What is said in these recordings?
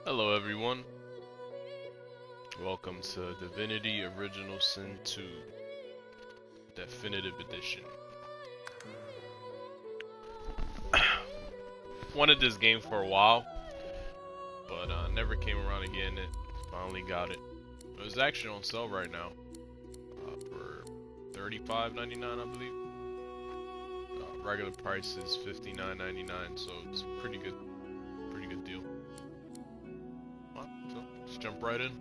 Hello everyone, welcome to Divinity Original Sin 2 Definitive Edition. Wanted this game for a while, but never came around again and finally got it. It was actually on sale right now for $35.99 I believe. Regular price is $59.99, so it's a pretty good deal. So let's jump right in.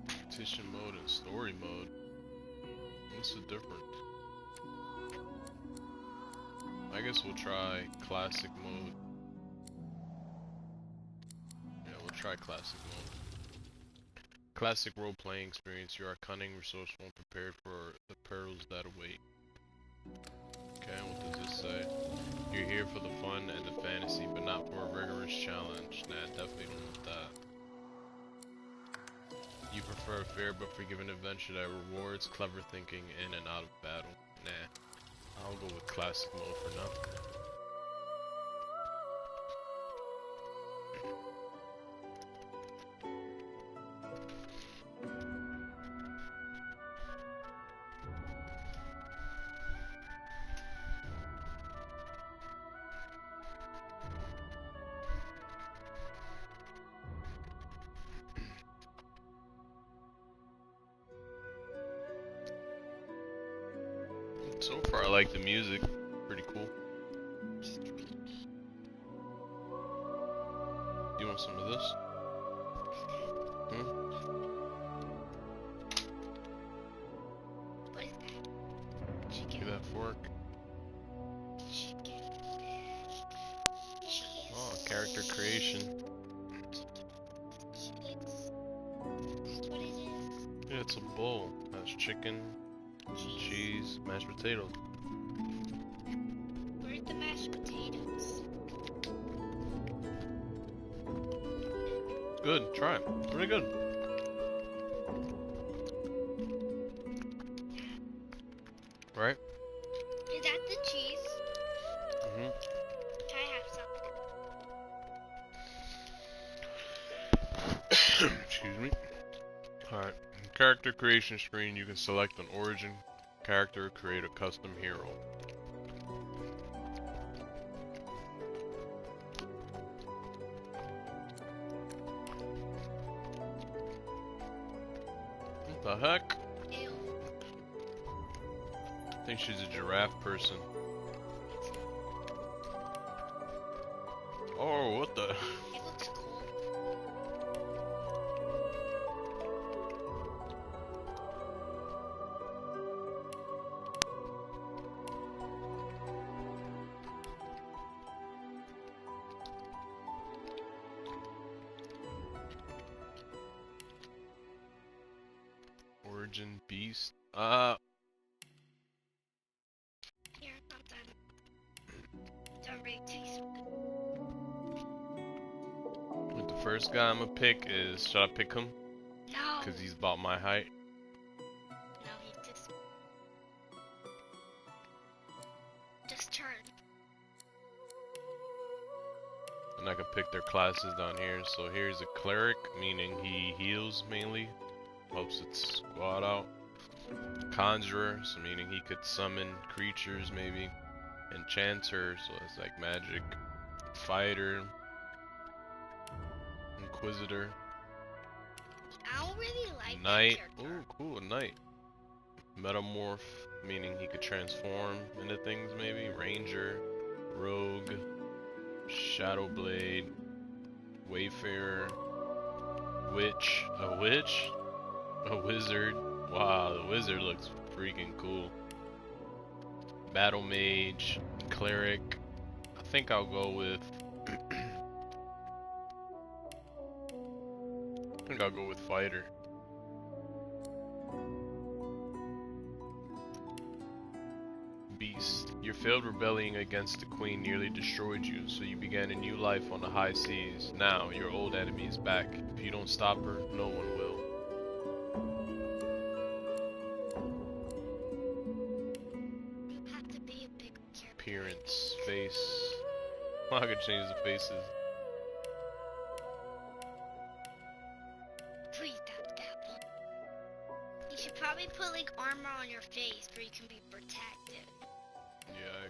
Competition mode and story mode. What's the difference? I guess we'll try classic mode. Yeah, we'll try classic mode. Classic role-playing experience. You are cunning, resourceful, and prepared for the perils that await. Okay, what does this say? You're here for the fun and the fantasy, but not for a rigorous challenge. Nah, definitely don't want that. You prefer a fair but forgiving adventure that rewards clever thinking in and out of battle. Nah, I'll go with classic mode for now. So far, I like the music. Pretty cool. You want some of this? Hmm? What is that? Chicken. Give that fork. Chicken. Oh, character creation. What is it? Yeah, it's a bowl. That's chicken, cheese, mashed potatoes. Where's the mashed potatoes? Good, try it. Pretty good. Right? Is that the cheese? Mm-hmm. Can I have some? Excuse me. Alright. Character creation screen, you can select an origin character, create a custom hero. What the heck? Ew. I think she's a giraffe person. Oh, what the? It looks cool. Origin beast? Here, I'm done. It's already tastes good. The first guy I'm gonna pick is, should I pick him? No. Cause he's about my height. No, he just turn. And I can pick their classes down here. So here's a cleric, meaning he heals mainly, helps its squad out. Conjurer, so meaning he could summon creatures maybe. Enchanter, so it's like magic. Fighter. Inquisitor. I don't really like Knight. that character. Ooh, cool, a knight. Metamorph, meaning he could transform into things maybe. Ranger. Rogue. Shadowblade. Wayfarer. Witch. A witch? A wizard. Wow, the wizard looks freaking cool. Battle mage. Cleric. I think I'll go with I think I'll go with fighter. Beast. Your failed rebellion against the queen nearly destroyed you, so you began a new life on the high seas. Now, your old enemy is back. If you don't stop her, no one will. You have to be a big character. Appearance, face. I could change the faces. Please stop that one. You should probably put like armor on your face where you can be protected. Yeah, I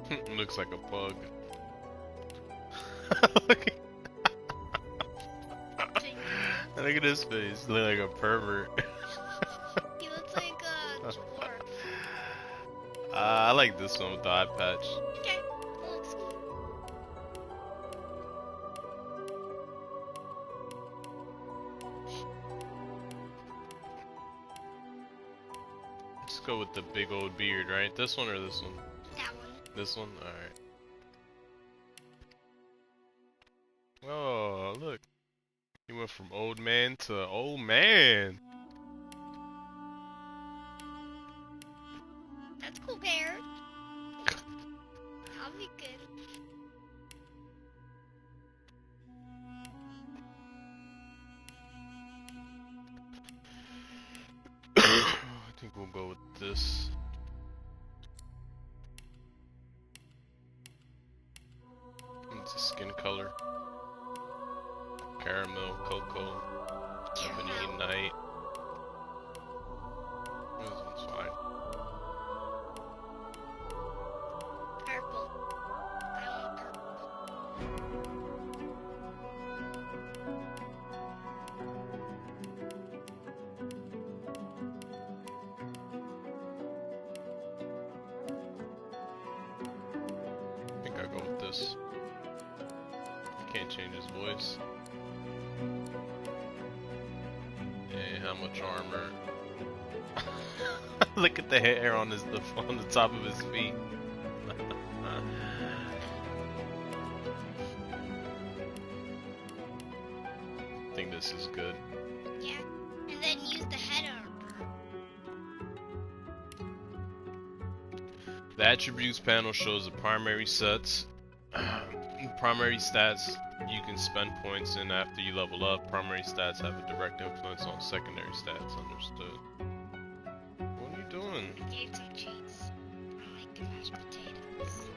agree. Looks like a pug. Look at his face. Look like a pervert. He looks like a dwarf. I like this one with the eye patch. Okay, that looks cool. Let's go with the big old beard, right? This one or this one? That one. This one? Alright. Oh, look. He went from old man to old man. That's cool, Bear. That'll be good. I think we'll go with this. It's a skin color. Caramel, cocoa, ebony, night. This one's fine. Purple. I want purple. I think I'll go with this. Can't change his voice. And how much armor? Look at the hair on his on the top of his feet. I think this is good. Yeah. And then use the head armor. The attributes panel shows the primary sets. Primary stats you can spend points in after you level up. Primary stats have a direct influence on secondary stats. Understood. What are you doing? I gave some cheese. I like the mashed potatoes.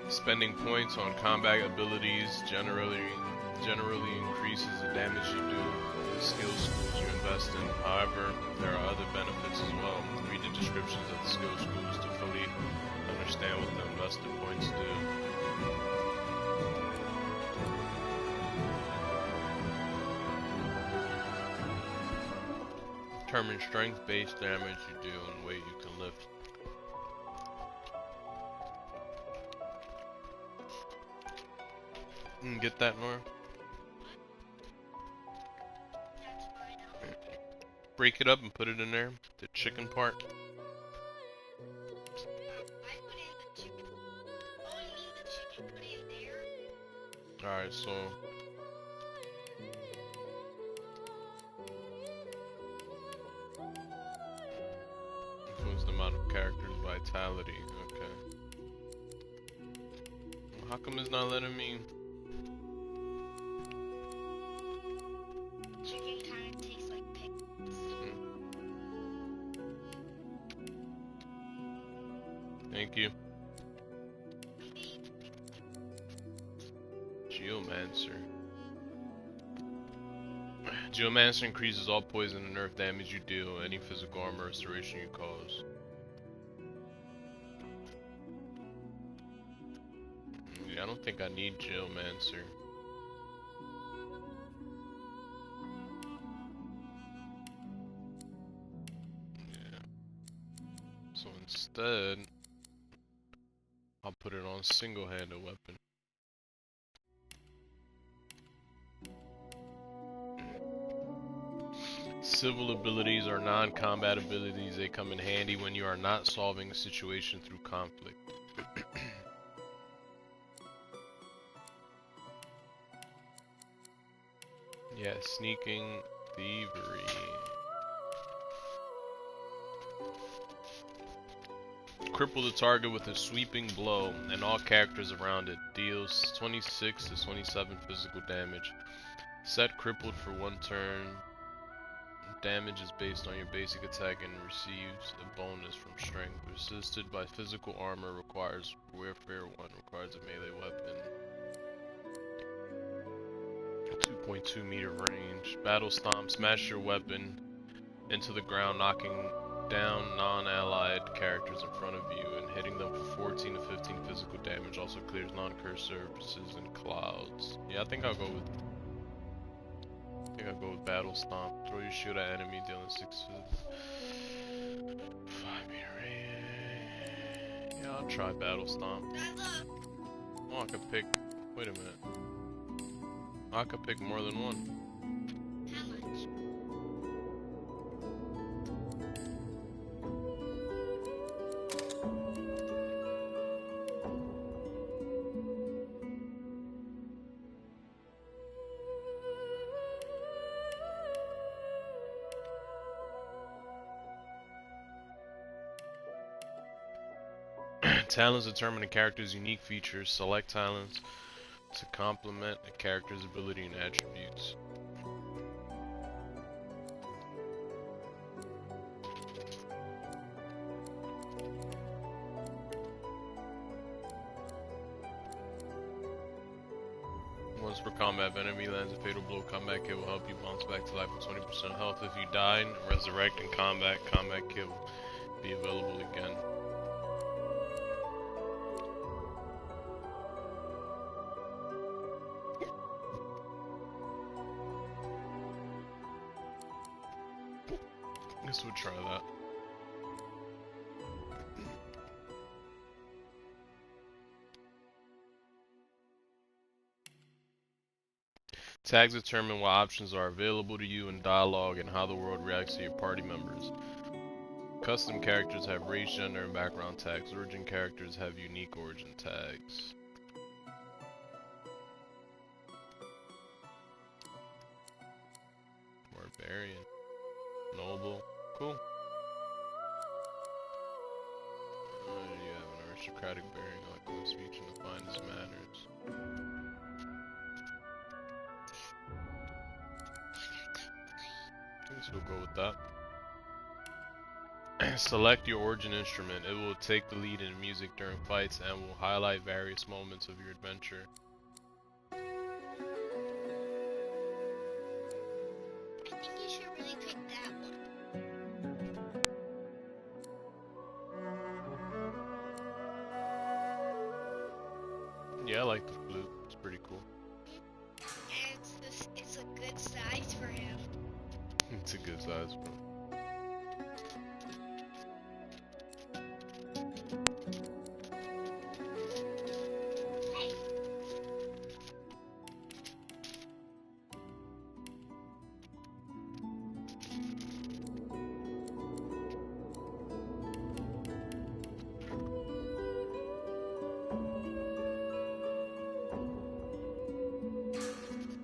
Spending points on combat abilities generally increases the damage you do with the skill schools you invest in. However, there are other benefits as well. Read the descriptions of the skill schools to fully understand what the invested points do. Determine strength based damage you do and weight you can lift. Get that, Nora? That's fine. Break it up and put it in there. The chicken part. I put in the chicken. Oh, you mean the chicken put in there? Alright, so influence the amount of characters' vitality. Okay. Well, how come it's not letting me? Chicken kind of tastes like pickles. Thank you. Geomancer. Geomancer increases all poison and earth damage you deal, any physical armor restoration you cause. Yeah, I don't think I need Geomancer. Yeah. So instead, I'll put it on single-handed weapon. Civil abilities are non-combat abilities. They come in handy when you are not solving a situation through conflict. Yeah, sneaking, thievery. Cripple the target with a sweeping blow, and all characters around it. Deals 26 to 27 physical damage. Set crippled for 1 turn. Damage is based on your basic attack and receives a bonus from strength. Assisted by physical armor, requires warfare 1, requires a melee weapon. 2.2 meter range. Battle Stomp, smash your weapon into the ground, knocking down non-allied characters in front of you and hitting them for 14 to 15 physical damage. Also clears non-cursed surfaces and clouds. Yeah, I think I'll go with Battle Stomp. Throw your shield at enemy, dealing 6 5 meter range. Yeah, I'll try Battle Stomp. Oh, I could pick. Wait a minute. I could pick more than one. How much? Talents determine a character's unique features. Select talents to complement a character's ability and attributes. Once per combat, if enemy lands a fatal blow, combat kill will help you bounce back to life with 20% health. If you die, resurrect in combat, combat kill will be available again. Guess we'll try that. Tags determine what options are available to you in dialogue and how the world reacts to your party members. Custom characters have race, gender, and background tags. Origin characters have unique origin tags. Barbarian. Noble. Cool. You have an aristocratic bearing, eloquent speech, and the finest manners. I guess we'll go with that. Select your origin instrument. It will take the lead in music during fights and will highlight various moments of your adventure. I think you should really pick that one. Yeah, I like the flute. It's pretty cool. And it's a good size for him. It's a good size, bro.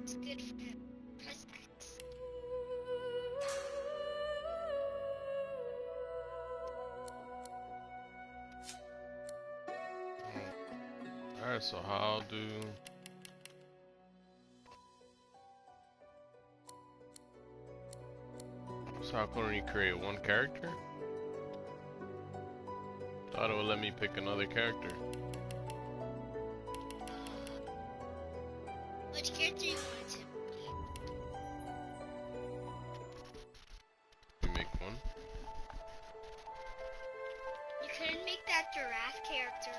It's good for him. Press X. Alright, so how do... So how can we create one character? Thought it would let me pick another character. Which character you want to be? You make one. You couldn't make that giraffe character.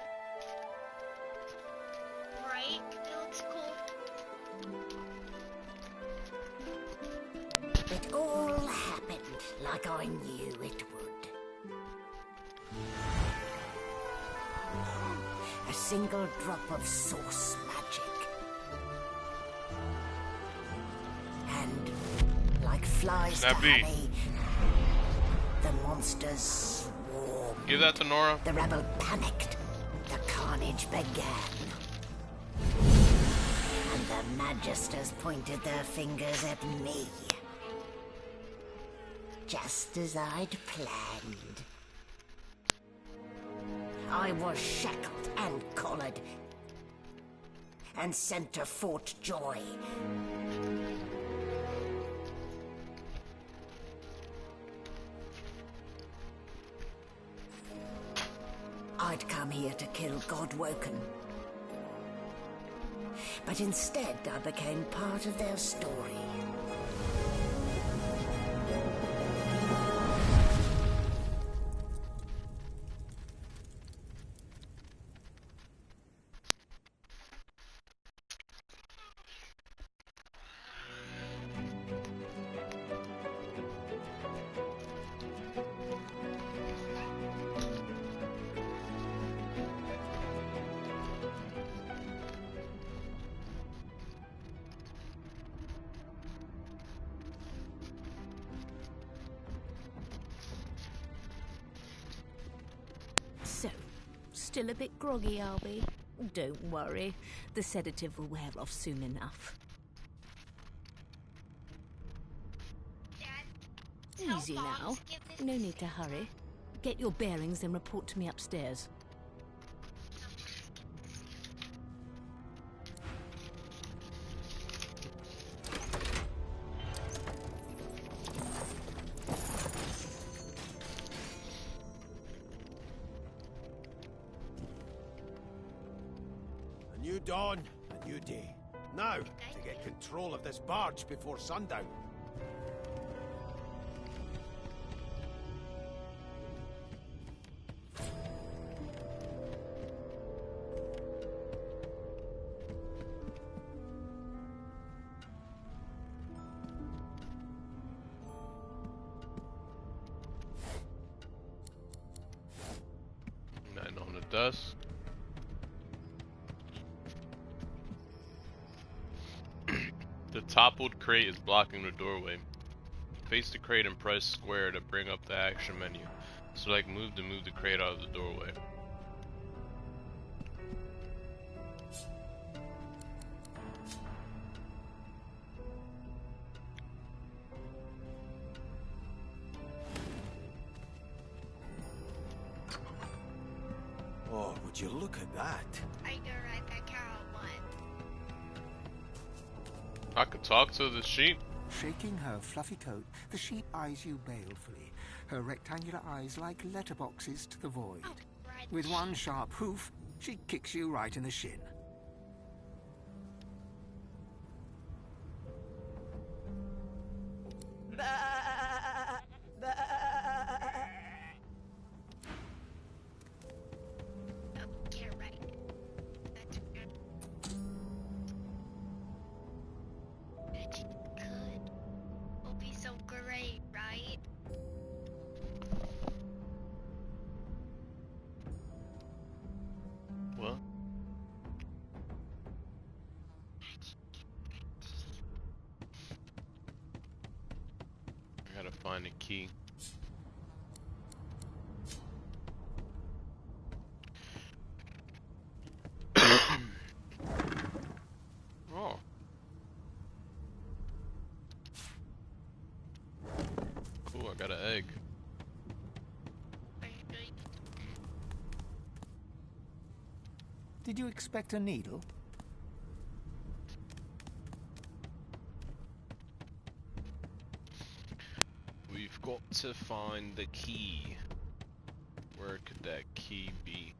Right? It looks cool. It all happened like I knew it would. A single drop of source magic. And like flies to Snappy. honey. The monsters swarmed. Give that to Nora. The rebel panicked. The carnage began. And the Magisters pointed their fingers at me. Just as I'd planned. I was shackled and collared. And sent to Fort Joy. I'd come here to kill Godwoken. But instead, I became part of their story. So, still a bit groggy, are we? Don't worry. The sedative will wear off soon enough. Dad, tell Easy Mom now. to give this No to need to hurry. Get your bearings and report to me upstairs. A new dawn, a new day. Now, to get control of this barge before sundown. Nothing on the dust. The toppled crate is blocking the doorway. Face the crate and press square to bring up the action menu. Select move to move the crate out of the doorway. Oh, would you look at that? I go right back out at one. I could talk to the sheep. Shaking her fluffy coat, the sheep eyes you balefully, her rectangular eyes like letterboxes to the void. Oh, right. With one sharp hoof, she kicks you right in the shin. Oh, get right. That's good. That's good. Will be so great, right? What? I gotta find a key. Oh. Cool, I got an egg. Did you expect a needle? We've got to find the key. Where could that key be?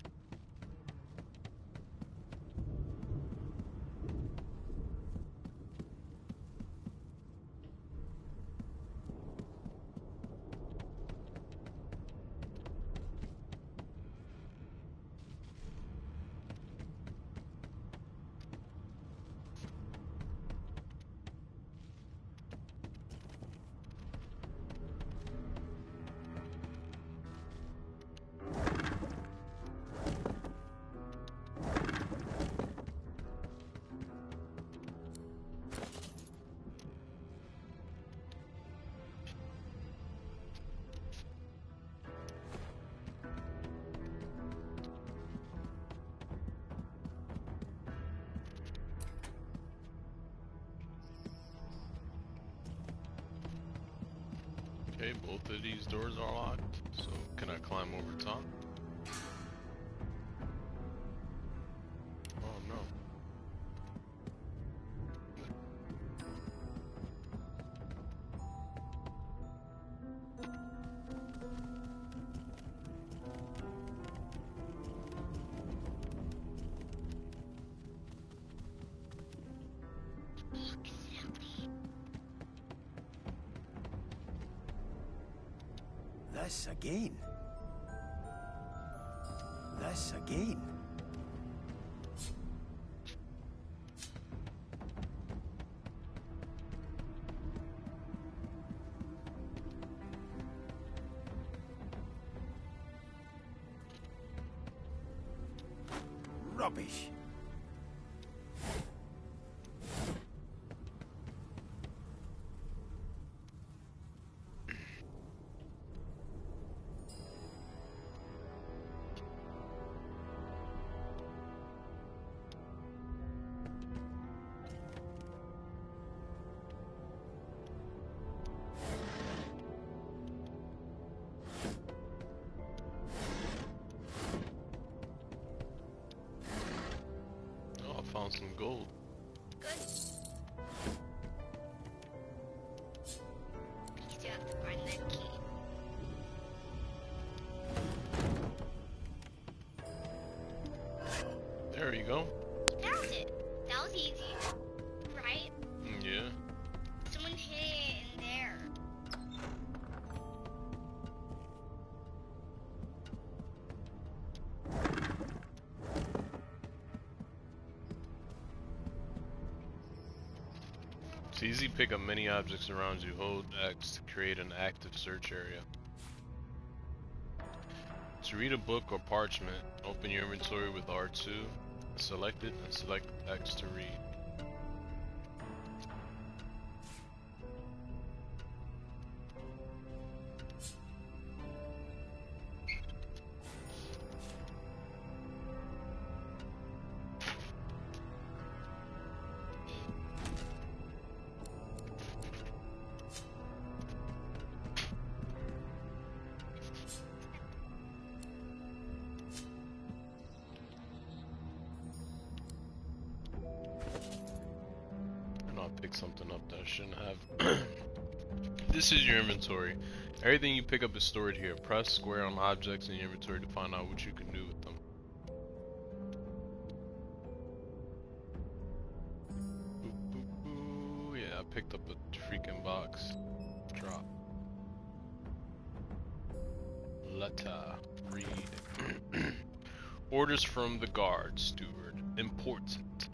Okay, both of these doors are locked. So can I climb over top? Oh no. This again. This again. Rubbish. Oh, I found some gold. Good. You still have to find that key. There you go. Found it. That was easy. Right? Yeah. Someone hid it in there. It's easy. Pick up many objects around you. Hold X to create an active search area. To read a book or parchment, open your inventory with R2, select it, and select X to read. Pick something up that I shouldn't have. This is your inventory. Everything you pick up is stored here. Press square on objects in your inventory to find out what you can do with them. Boop, boop, boop. Yeah, I picked up a freaking box. Drop. Letter. Read. Orders from the guard steward. Important.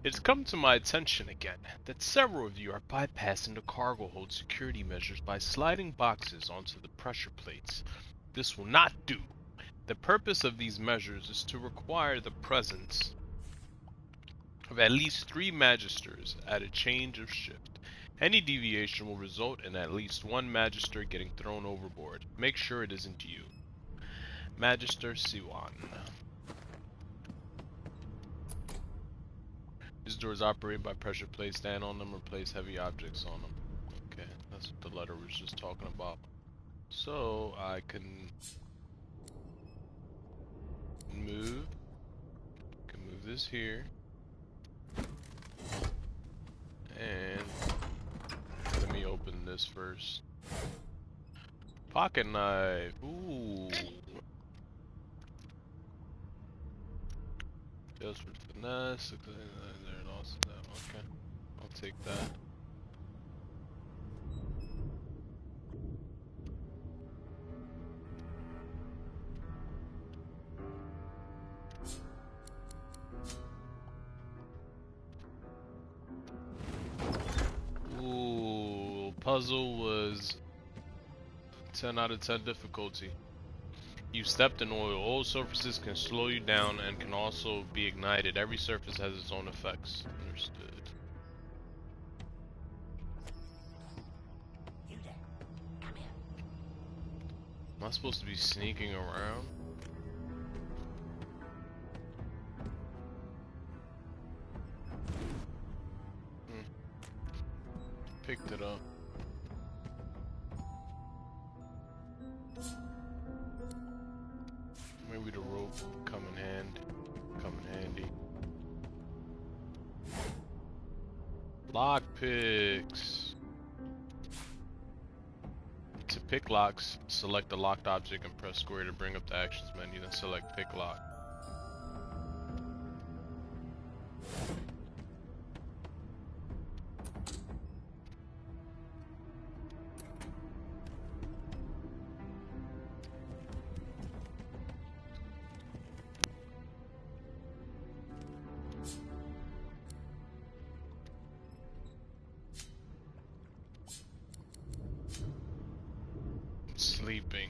It's come to my attention again that several of you are bypassing the cargo hold security measures by sliding boxes onto the pressure plates. This will not do. The purpose of these measures is to require the presence of at least 3 magisters at a change of shift. Any deviation will result in at least 1 magister getting thrown overboard. Make sure it isn't you. Magister Siwan. These doors operate by pressure plates. Stand on them or place heavy objects on them. Okay, that's what the letter was just talking about. So I can move this here, and let me open this first. Pocket knife. Ooh. Just for finesse. Okay, I'll take that. Ooh, puzzle was 10 out of 10 difficulty. You stepped in oil. Oil surfaces can slow you down and can also be ignited. Every surface has its own effects. Understood. You there. Come here. Am I supposed to be sneaking around? Picked it up. come in handy. Lockpicks. To pick locks, select the locked object and press square to bring up the actions menu, then select pick lock. Sleeping.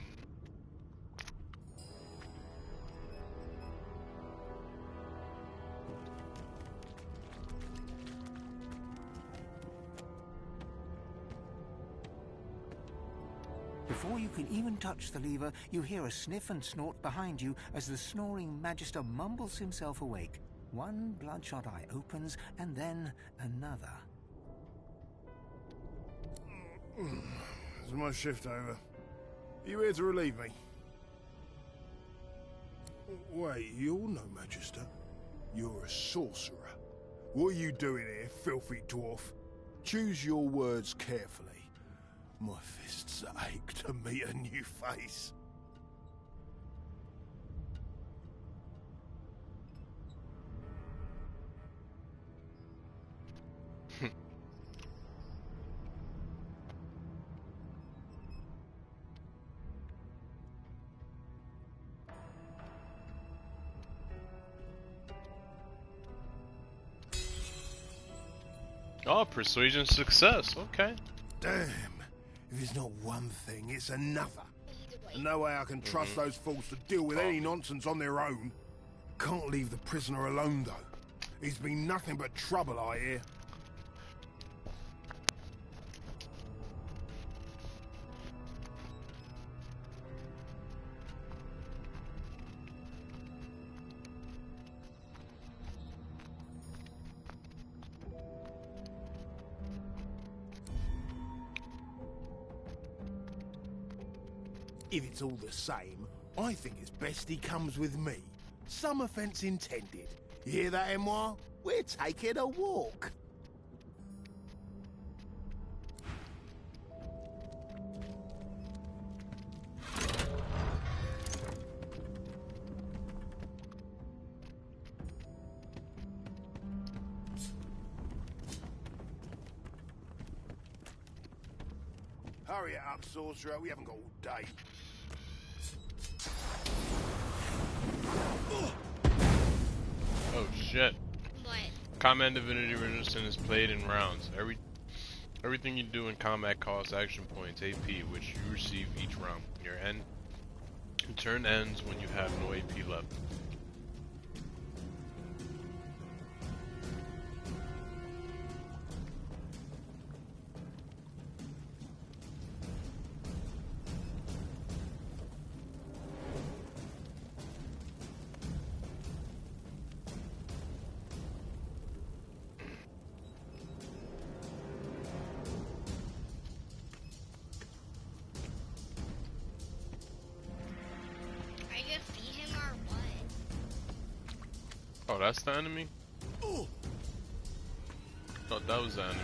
Before you can even touch the lever, you hear a sniff and snort behind you as the snoring Magister mumbles himself awake. One bloodshot eye opens, and then another. Is my shift over? Are you here to relieve me? Wait, you're no Magister. You're a sorcerer. What are you doing here, filthy dwarf? Choose your words carefully. My fists ache to meet a new face. Oh, persuasion success. Okay. Damn. If it's not one thing, it's another. And no way I can trust those fools to deal with any nonsense on their own. Can't leave the prisoner alone, though. He's been nothing but trouble, I hear. If it's all the same, I think it's best he comes with me. Some offence intended. You hear that, Emoire? We're taking a walk. Hurry it up, sorcerer. We haven't got all day. Oh shit. What? Combat Divinity Resistance is played in rounds. Everything you do in combat costs action points, AP, which you receive each round. Your turn ends when you have no AP left. Are you gonna feed him or what? Oh, that's the enemy? Thought that was the enemy.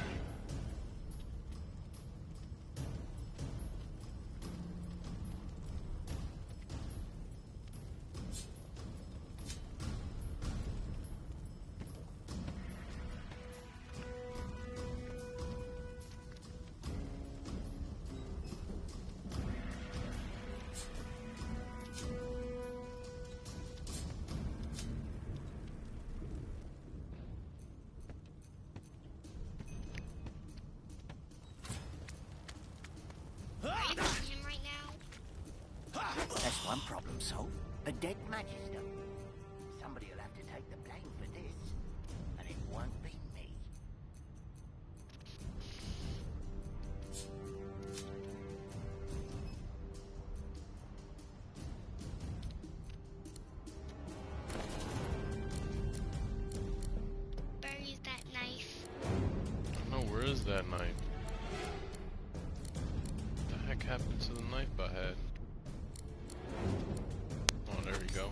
Are you feeding him right now? That's one problem solved. A dead Magister. Somebody will have to take the blame for this. And it won't be me. Better use that knife. I don't know, where is that knife? What the heck happened to the knife I had? Oh, there we go.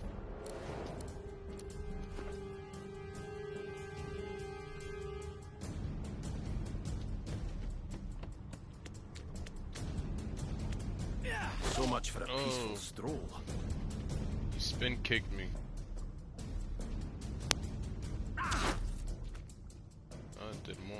So much for a peaceful Oh. stroll. He spin kicked me. Oh, it did more.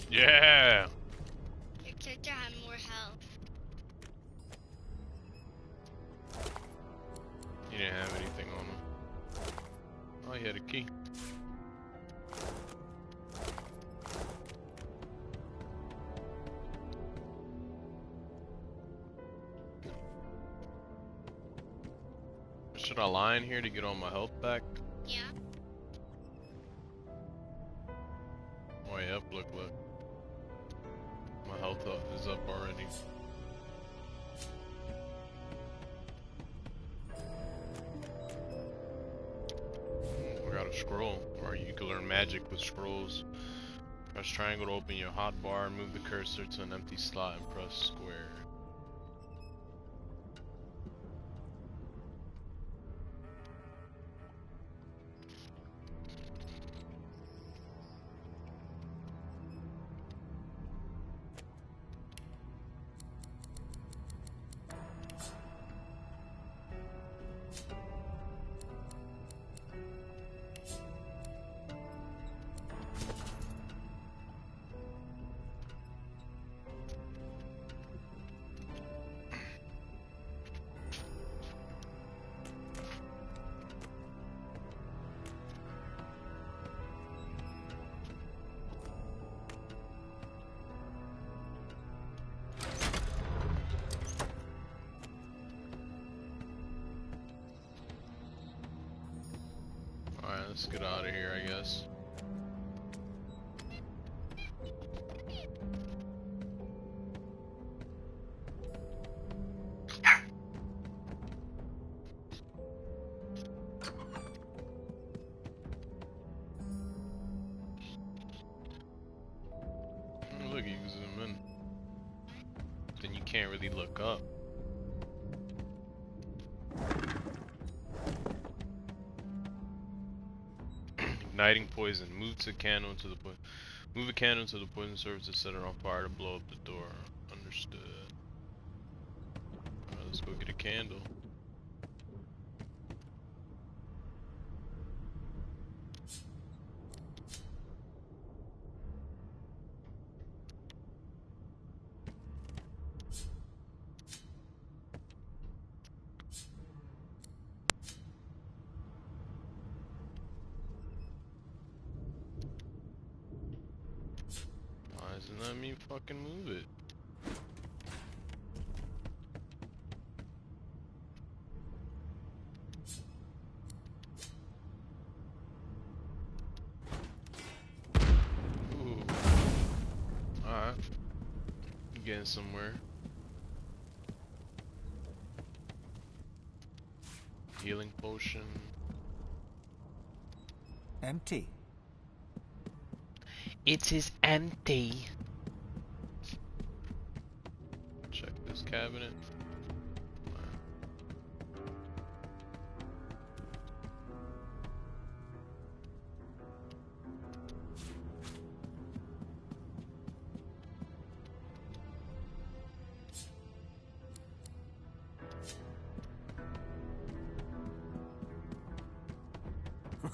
Yeah! Your character had more health. He didn't have anything on him. Oh, he had a key. Should I lie in here to get all my health back? Yeah. Oh, yep, look. My health is up already. I got a scroll. Or you can learn magic with scrolls. Press triangle to open your hotbar, move the cursor to an empty slot, and press square. Alright, let's get out of here, I guess. Oh, look, you can zoom in. Then you can't really look up. Igniting poison. Move a candle to the poison surface to set it on fire to blow up the door. Understood. Alright, let's go get a candle. Why isn't that me fucking move it? Ooh. Alright. Getting somewhere. Healing potion. Empty. It is empty. Check this cabinet.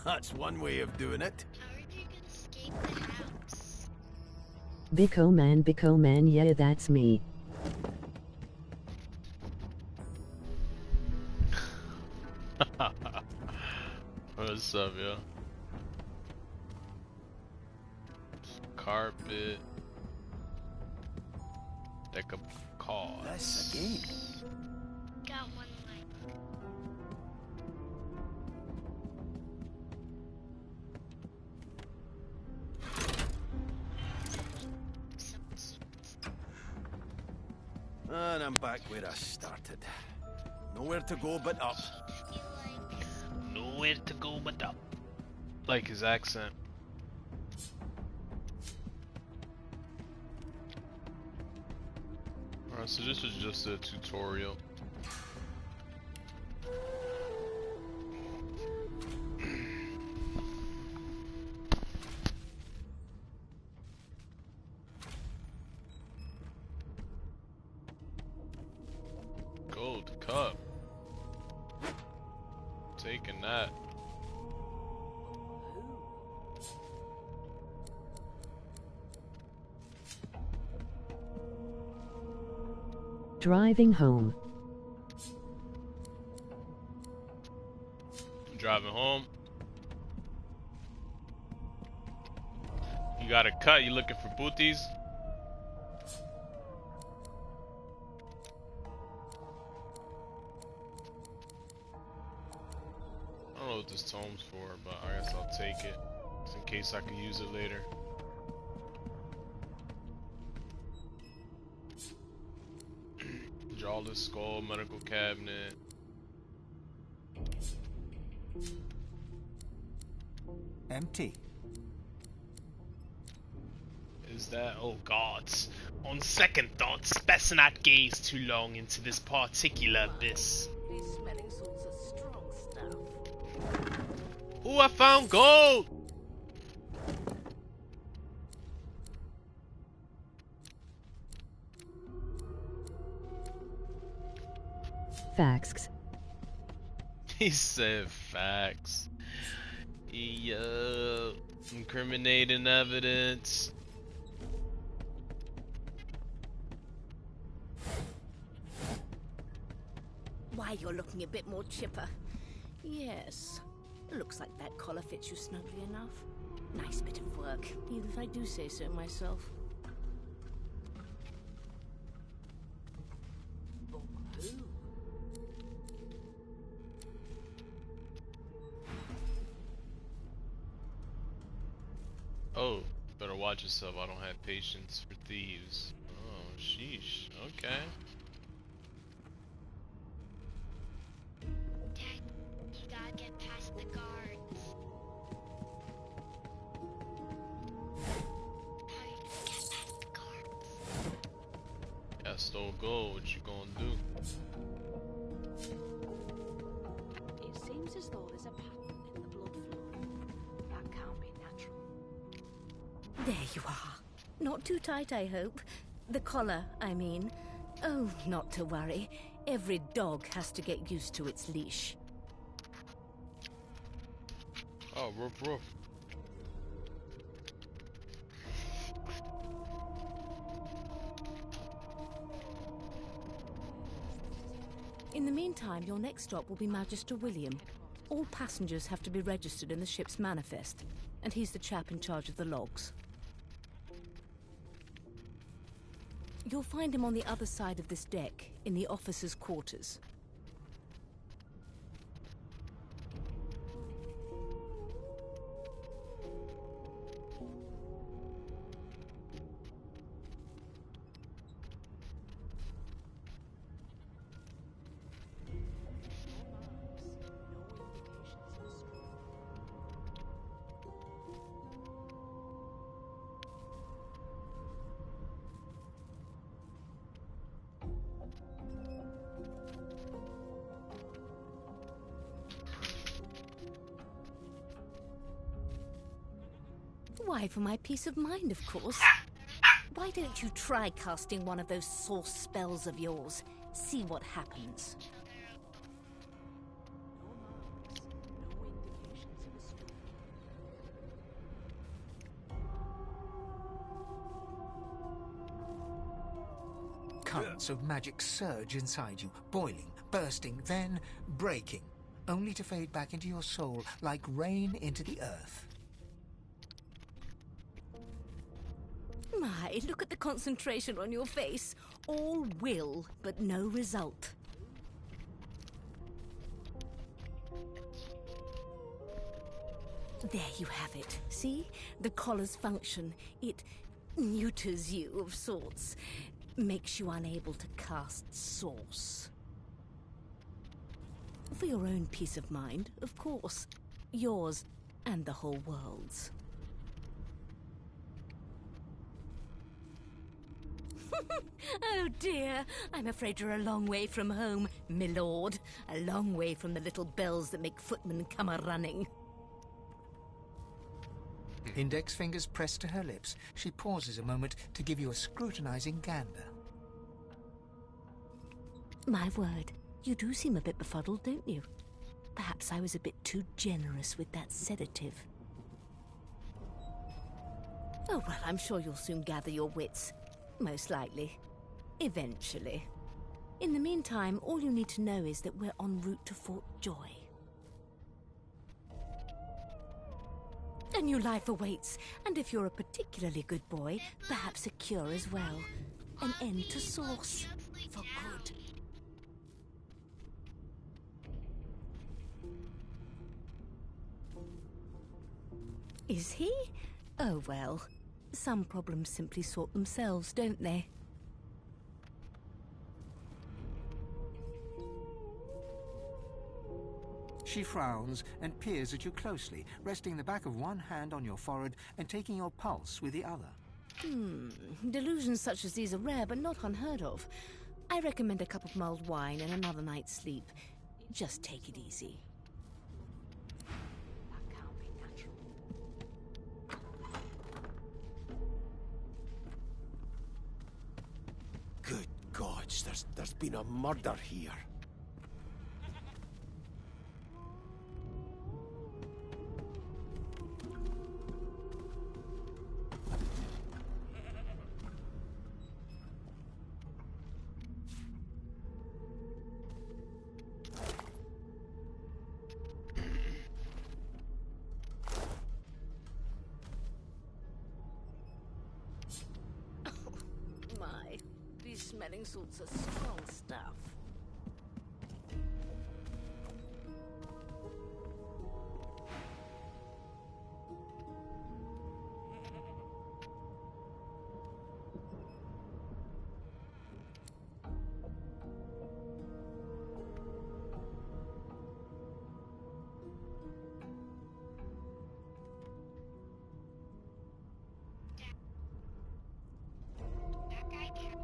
That's one way of doing it. How are you gonna escape the house? Bico man, yeah, that's me. What's up, yo? Carpet. Deck of cards. That's a game. Got one life. And I'm back where I started. Nowhere to go but up. If you nowhere to go but up. Like his accent. Alright, so this was just a tutorial. Gold cup. Taking that. Driving home. Driving home. You got a cut, you looking for booties? I don't know what this tome's for, but I guess I'll take it. Just in case I can use it later. Jawless skull, medical cabinet. Empty. Is that? Oh God. On second thoughts, best not gaze too long into this particular abyss. These smelling salts are strong stuff. Ooh, I found gold! Facts. He said facts. Yo, incriminating evidence. Why, you're looking a bit more chipper. Yes. Looks like that collar fits you snugly enough. Nice bit of work, even if I do say so myself. But who? Oh, better watch yourself. I don't have patience for thieves. Oh, sheesh. Okay. Dad, you gotta get past the guards. How are you gonna get past the guards? Yeah, stole gold. What you gonna do? It seems as though there's a pattern in the blood flow. That can't be natural. There you are. Not too tight, I hope. The collar, I mean. Oh, not to worry. Every dog has to get used to its leash. Oh, roof, roof. In the meantime, your next stop will be Magister William. All passengers have to be registered in the ship's manifest, and he's the chap in charge of the logs. You'll find him on the other side of this deck, in the officers' quarters. Why, for my peace of mind, of course. Why don't you try casting one of those source spells of yours? See what happens. Currents of magic surge inside you, boiling, bursting, then breaking, only to fade back into your soul like rain into the earth. My, look at the concentration on your face. All will, but no result. There you have it. See? The collar's function. It neuters you of sorts. Makes you unable to cast source. For your own peace of mind, of course. Yours and the whole world's. Oh dear, I'm afraid you're a long way from home, my lord. A long way from the little bells that make footmen come a-running. Index fingers pressed to her lips, she pauses a moment to give you a scrutinizing gander. My word, you do seem a bit befuddled, don't you? Perhaps I was a bit too generous with that sedative. Oh, well, I'm sure you'll soon gather your wits. Most likely. Eventually. In the meantime, all you need to know is that we're en route to Fort Joy. A new life awaits, and if you're a particularly good boy, perhaps a cure as well. An end to Sauce. For good. Is he? Oh well. Some problems simply sort themselves, don't they? She frowns and peers at you closely, resting the back of one hand on your forehead and taking your pulse with the other. Delusions such as these are rare, but not unheard of. I recommend a cup of mulled wine and another night's sleep. Just take it easy. That can't be natural. Good gods, there's been a murder here. My, these smelling salts are strong stuff. That guy can't.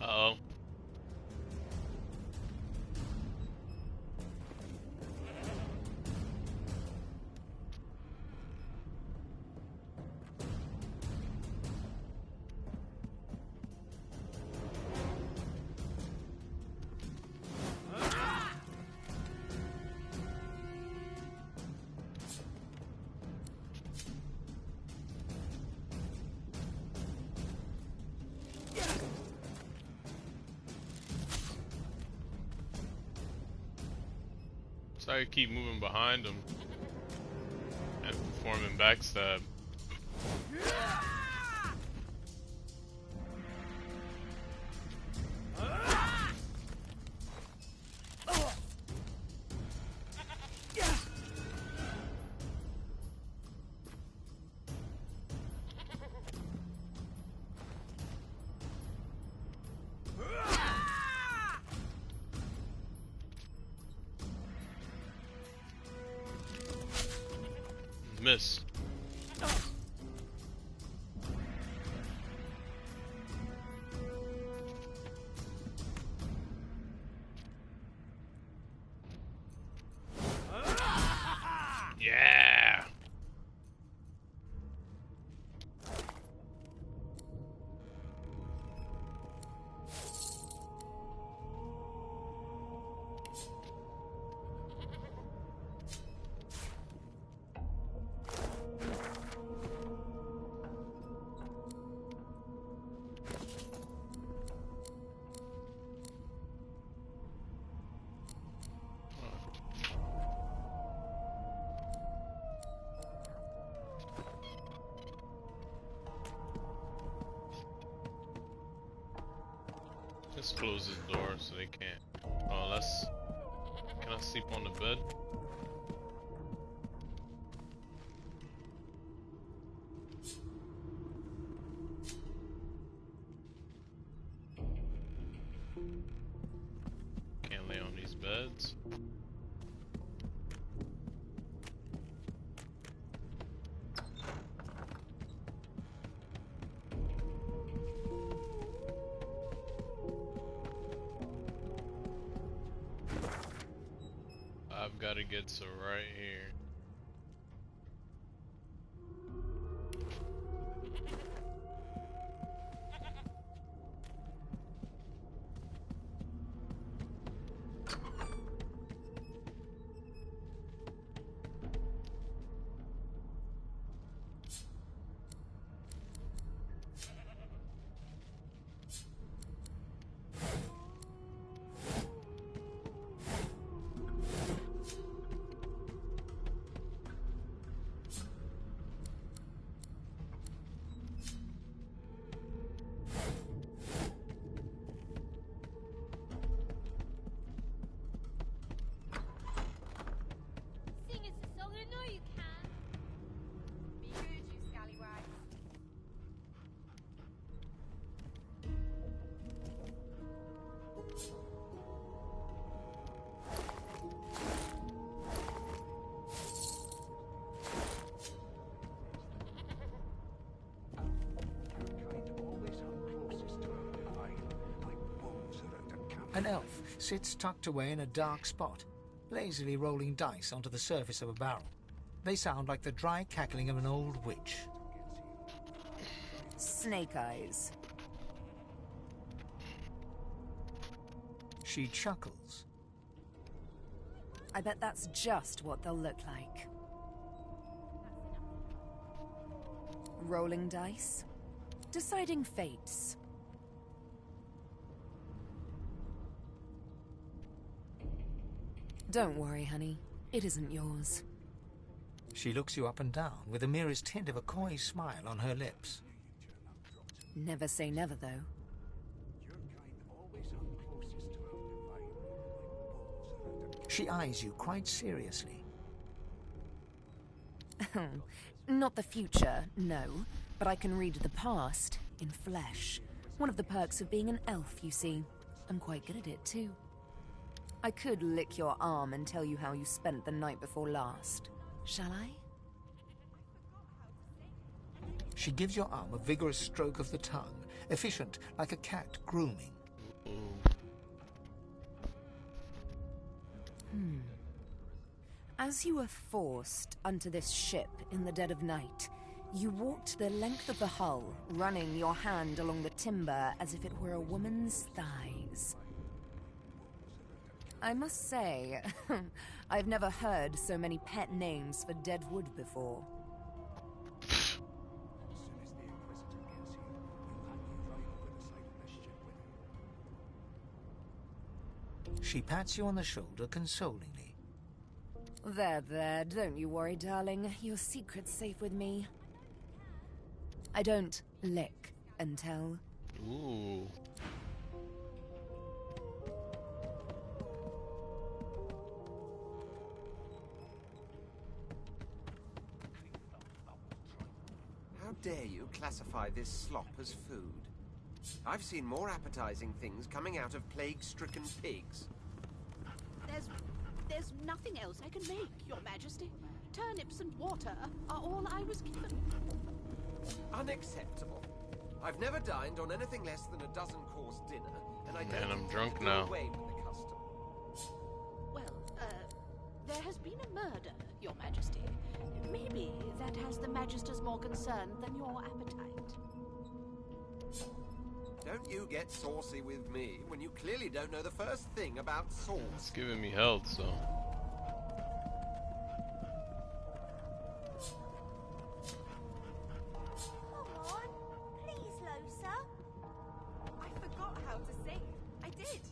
Uh-oh. So I keep moving behind him and performing backstab. Miss. Yeah. Just close this door so they can't. Oh, that's I sleep on the bed? Can't lay on these beds. I've got to get to right here. Sing us a song, I know you can. Be good, you scallywags. An elf sits tucked away in a dark spot, lazily rolling dice onto the surface of a barrel. They sound like the dry cackling of an old witch. Snake eyes. She chuckles. I bet that's just what they'll look like. Rolling dice. Deciding fates. Don't worry, honey. It isn't yours. She looks you up and down with the merest hint of a coy smile on her lips. Never say never, though. She eyes you quite seriously. Not the future, no. But I can read the past in flesh. One of the perks of being an elf, you see. I'm quite good at it, too. I could lick your arm and tell you how you spent the night before last. Shall I? She gives your arm a vigorous stroke of the tongue, efficient like a cat grooming. As you were forced onto this ship in the dead of night, you walked the length of the hull, running your hand along the timber as if it were a woman's thighs. I must say, I've never heard so many pet names for dead wood before. She pats you on the shoulder consolingly. There, don't you worry, darling. Your secret's safe with me. I don't lick and tell. Ooh. How dare you classify this slop as food? I've seen more appetizing things coming out of plague-stricken pigs. There's nothing else I can make, Your Majesty. Turnips and water are all I was given. Unacceptable. I've never dined on anything less than a dozen-course dinner, and I don't I'm intend drunk to now. go away with the custom. Well, there has been a murder, Your Majesty. Maybe that has the Magisters more concerned than your appetite. Don't you get saucy with me when you clearly don't know the first thing about sauce. It's giving me health, so. Come on, please, Losa. I forgot how to sing. I did.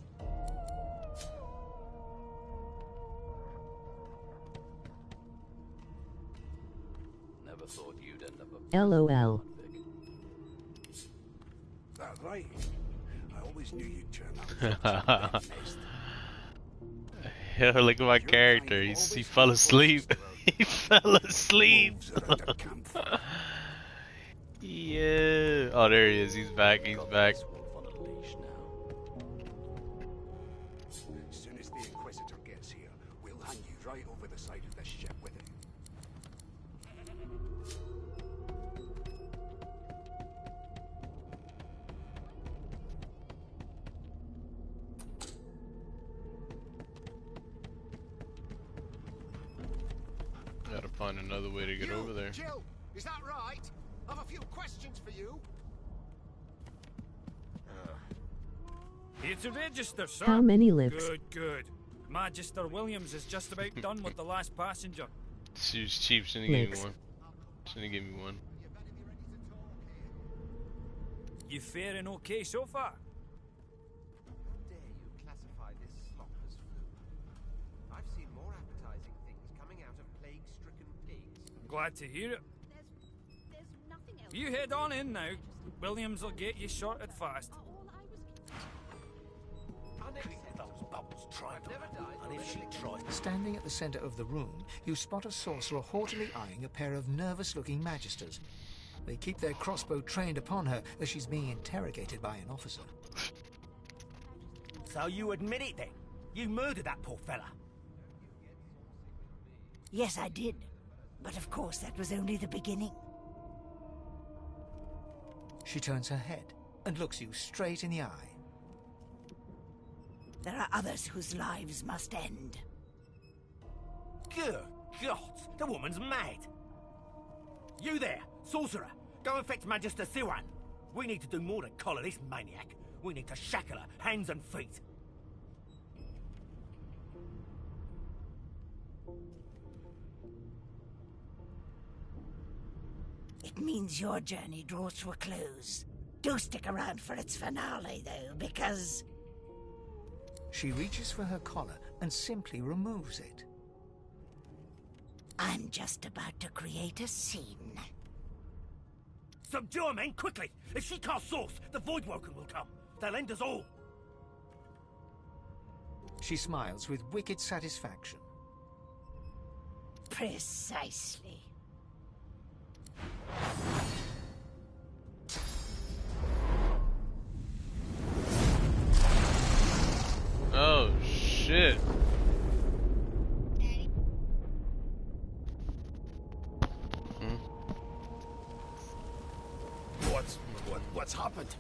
Never thought you'd end up LOL. That's right. I always knew you'd turn up. Yo, look at my character. He fell asleep. He fell asleep. Yeah. Oh, there he is. He's back. He's back. As soon as the Inquisitor gets here, we'll hang you right over the side of this ship with him. Gotta find another way to get over there. Jill, is that right? I've a few questions for you. Here to register, sir. How many lives? Good, good. Magister Williams is just about done with the last passenger. She was cheap, shouldn't give me one. Shouldn't give me one. You faring okay so far? How dare you classify this slop as food? I've seen more appetizing things coming out of plague-stricken pigs. I'm glad to hear it. There's nothing else. You head on in now. Williams will get you sorted fast. Standing at the center of the room, you spot a sorcerer haughtily eyeing a pair of nervous-looking magisters. They keep their crossbow trained upon her as she's being interrogated by an officer. So you admit it then? You murdered that poor fella? Yes, I did. But of course, that was only the beginning. She turns her head and looks you straight in the eye. There are others whose lives must end. Good God, the woman's mad. You there, sorcerer, go and fetch Magister Siwan. We need to do more than collar this maniac. We need to shackle her, hands and feet. It means your journey draws to a close. Do stick around for its finale, though, because... She reaches for her collar and simply removes it. I'm just about to create a scene. Subdue her, men, quickly! If she casts source, the Voidwoken will come. They'll end us all. She smiles with wicked satisfaction. Precisely. Oh, shit. What's happened?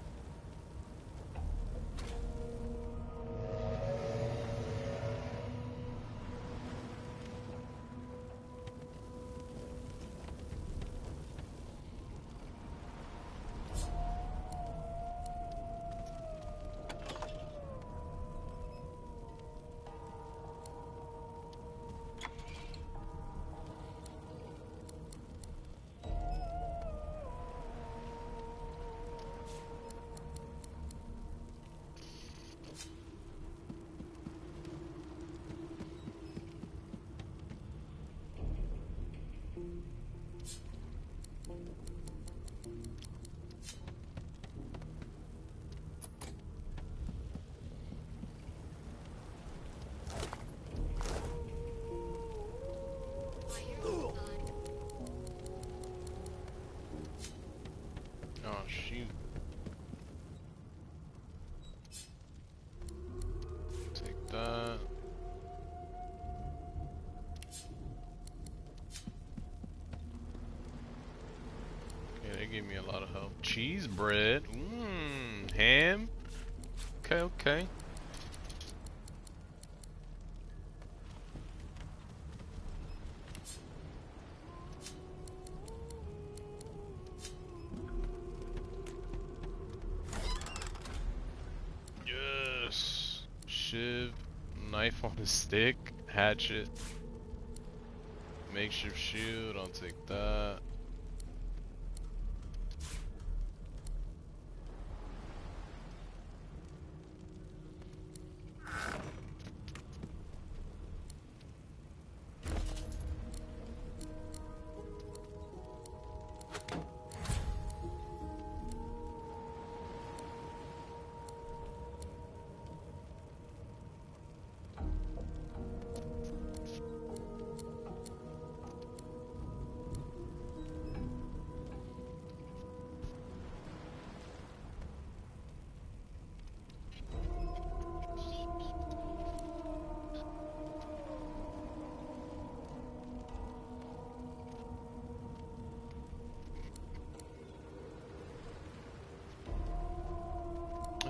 Oh, shoot. Take that. Okay, they gave me a lot of help. Cheese bread. Mmm. Ham. Okay, okay. Yes. Shiv. Knife on the stick. Hatchet. Makeshift shield. I'll take that.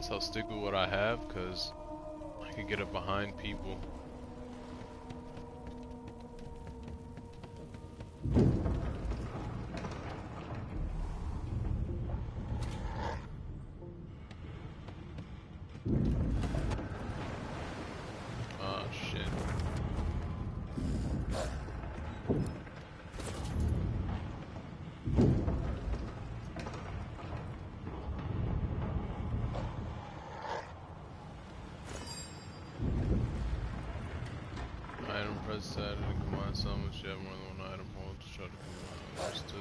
guess I'll stick with what I have, because I can get it behind people. Oh shit. Item press set and combine some which you have more than one item hold to show the combine others to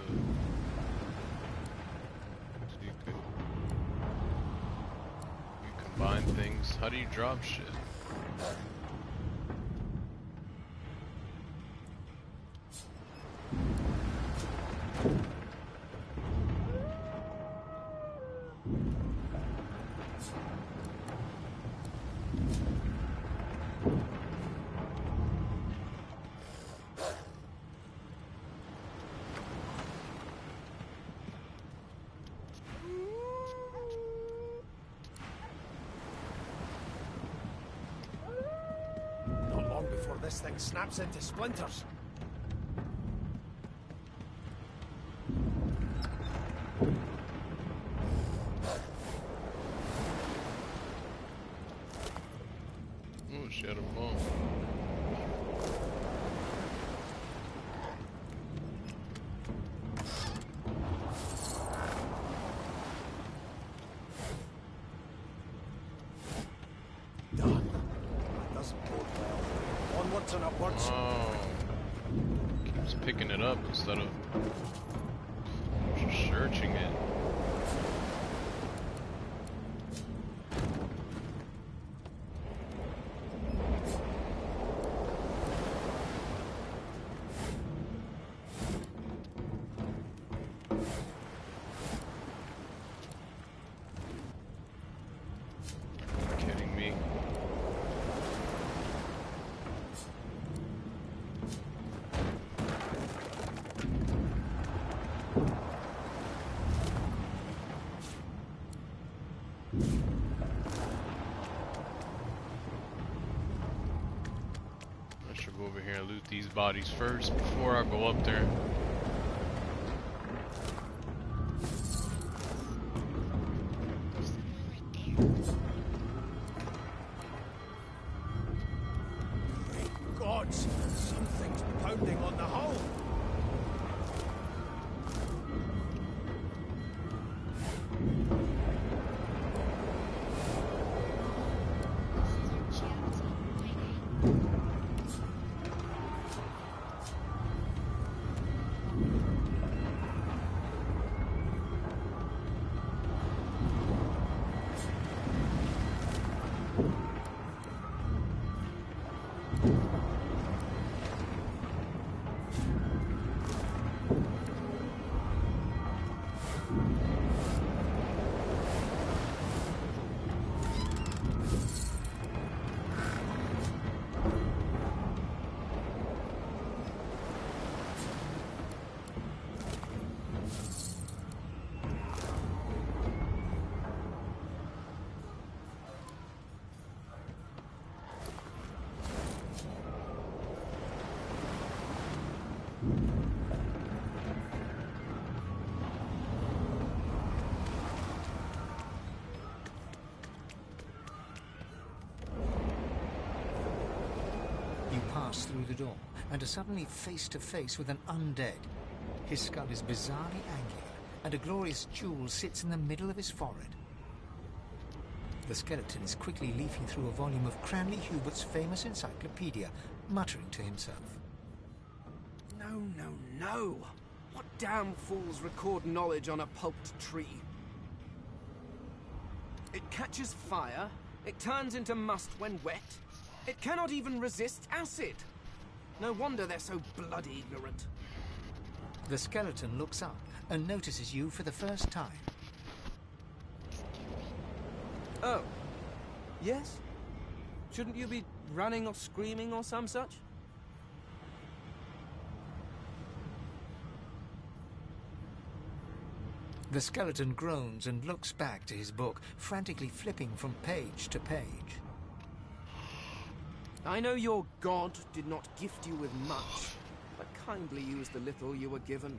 so you combine things. How do you drop shit? Not long before this thing snaps into splinters. Oh, she had a bomb. Done. That doesn't bode well. Onwards and upwards. Oh. Keeps picking it up instead of just searching it. Kidding me. I should go over here and loot these bodies first before I go up there. Great gods! Something's pounding on the hull! You pass through the door and are suddenly face to face with an undead. His skull is bizarrely angular, and a glorious jewel sits in the middle of his forehead. The skeleton is quickly leafing through a volume of Cranley Hubert's famous encyclopedia, muttering to himself. No, no, no! What damn fools record knowledge on a pulped tree? It catches fire, it turns into must when wet, it cannot even resist acid! No wonder they're so bloody ignorant. The skeleton looks up and notices you for the first time. Oh. Yes? Shouldn't you be running or screaming or some such? The skeleton groans and looks back to his book, frantically flipping from page to page. I know your god did not gift you with much, but kindly use the little you were given.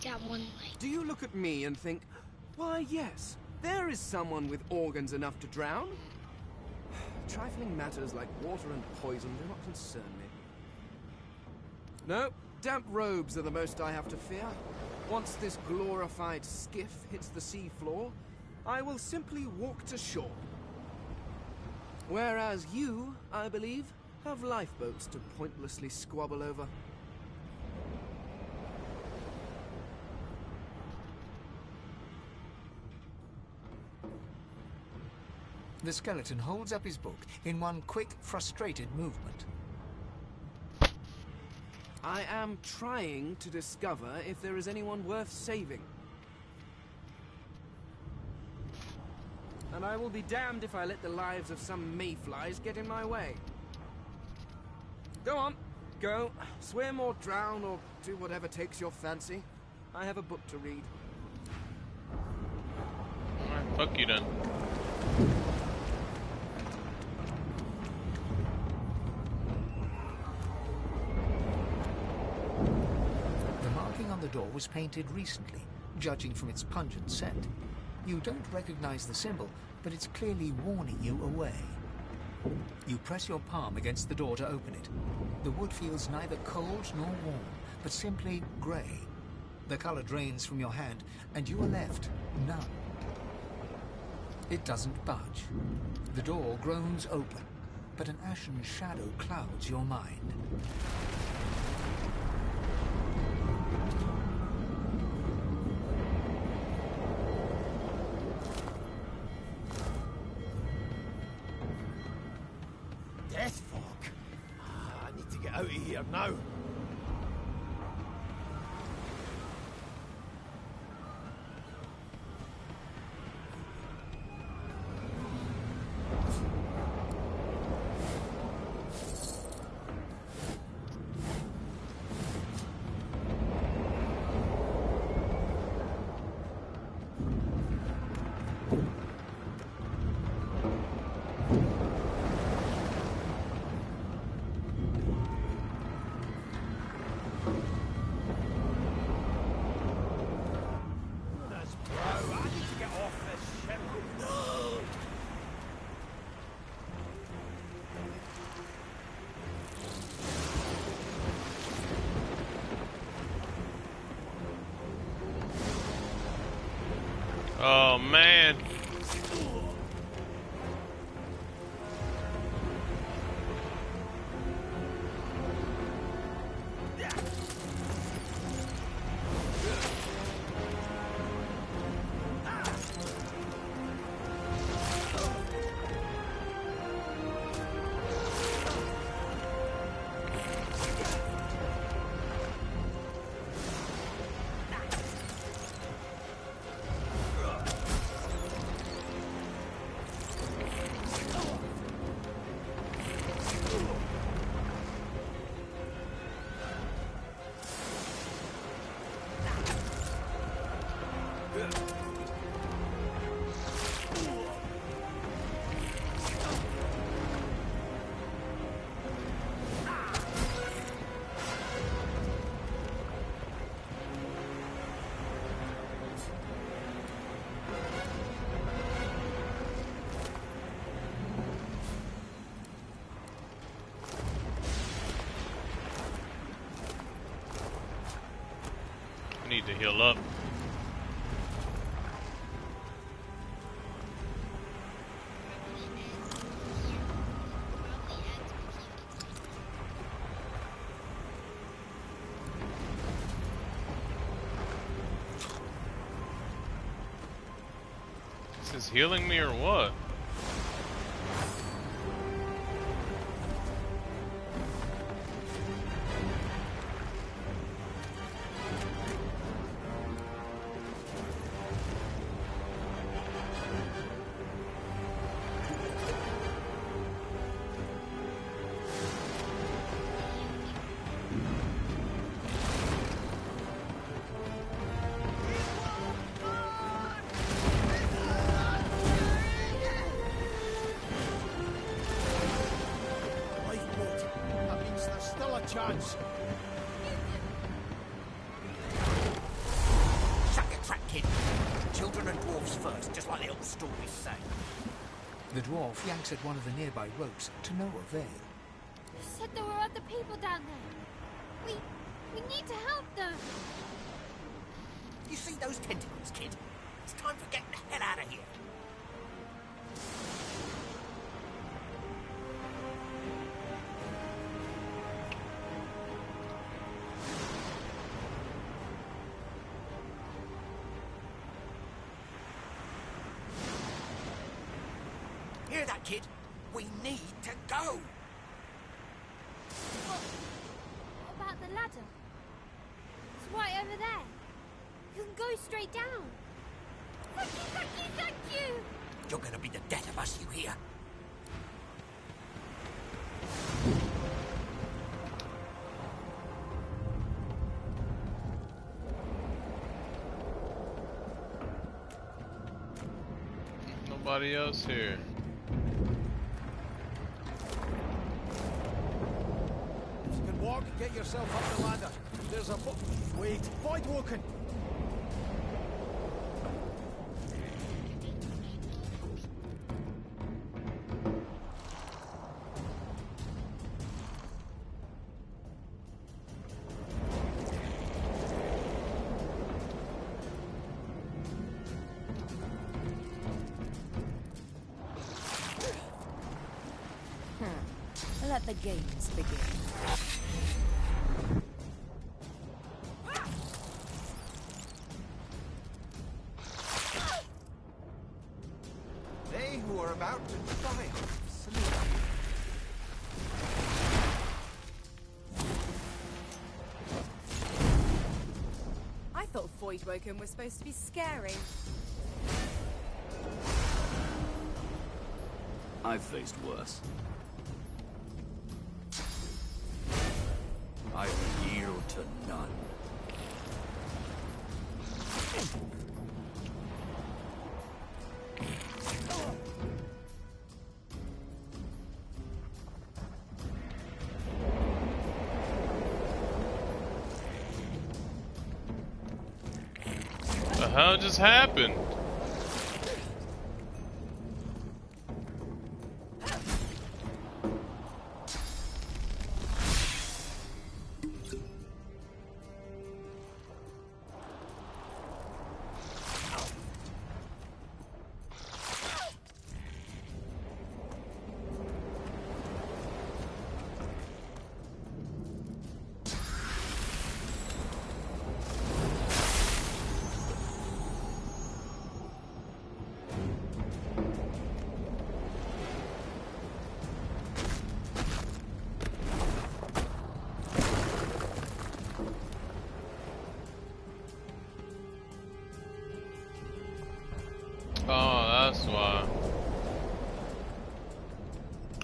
Got one light. Do you look at me and think, why yes, there is someone with organs enough to drown? Trifling matters like water and poison do not concern me. No, damp robes are the most I have to fear. Once this glorified skiff hits the sea floor, I will simply walk to shore. Whereas you, I believe, have lifeboats to pointlessly squabble over. The skeleton holds up his book in one quick, frustrated movement. I am trying to discover if there is anyone worth saving. And I will be damned if I let the lives of some mayflies get in my way. Go on, go. Swim or drown or do whatever takes your fancy. I have a book to read. Alright, fuck you then. The marking on the door was painted recently, judging from its pungent scent. You don't recognize the symbol, but it's clearly warning you away. You press your palm against the door to open it. The wood feels neither cold nor warm, but simply grey. The color drains from your hand, and you are left numb. It doesn't budge. The door groans open, but an ashen shadow clouds your mind. Death fog? I need to get out of here now. Oh man. Need to heal up. Is this healing me or what? guns. Shut your trap, kid. Children and dwarves first, just like the old stories say. The dwarf yanks at one of the nearby ropes to no avail. You said there were other people down there. We need to help them. You see those tentacles, kid? It's time for getting the hell out of here. Hear that, kid? We need to go. What about the ladder? It's right over there. You can go straight down. Thank you, thank you, thank you! You're gonna be the death of us, you hear? Nobody else here. If you can walk, get yourself up the ladder. There's a wait, void walking. Let the games begin. They who are about to triumph salute you. I thought void woken was supposed to be scary. I've faced worse. I yield to none. What the hell just happened? Oh, that's why.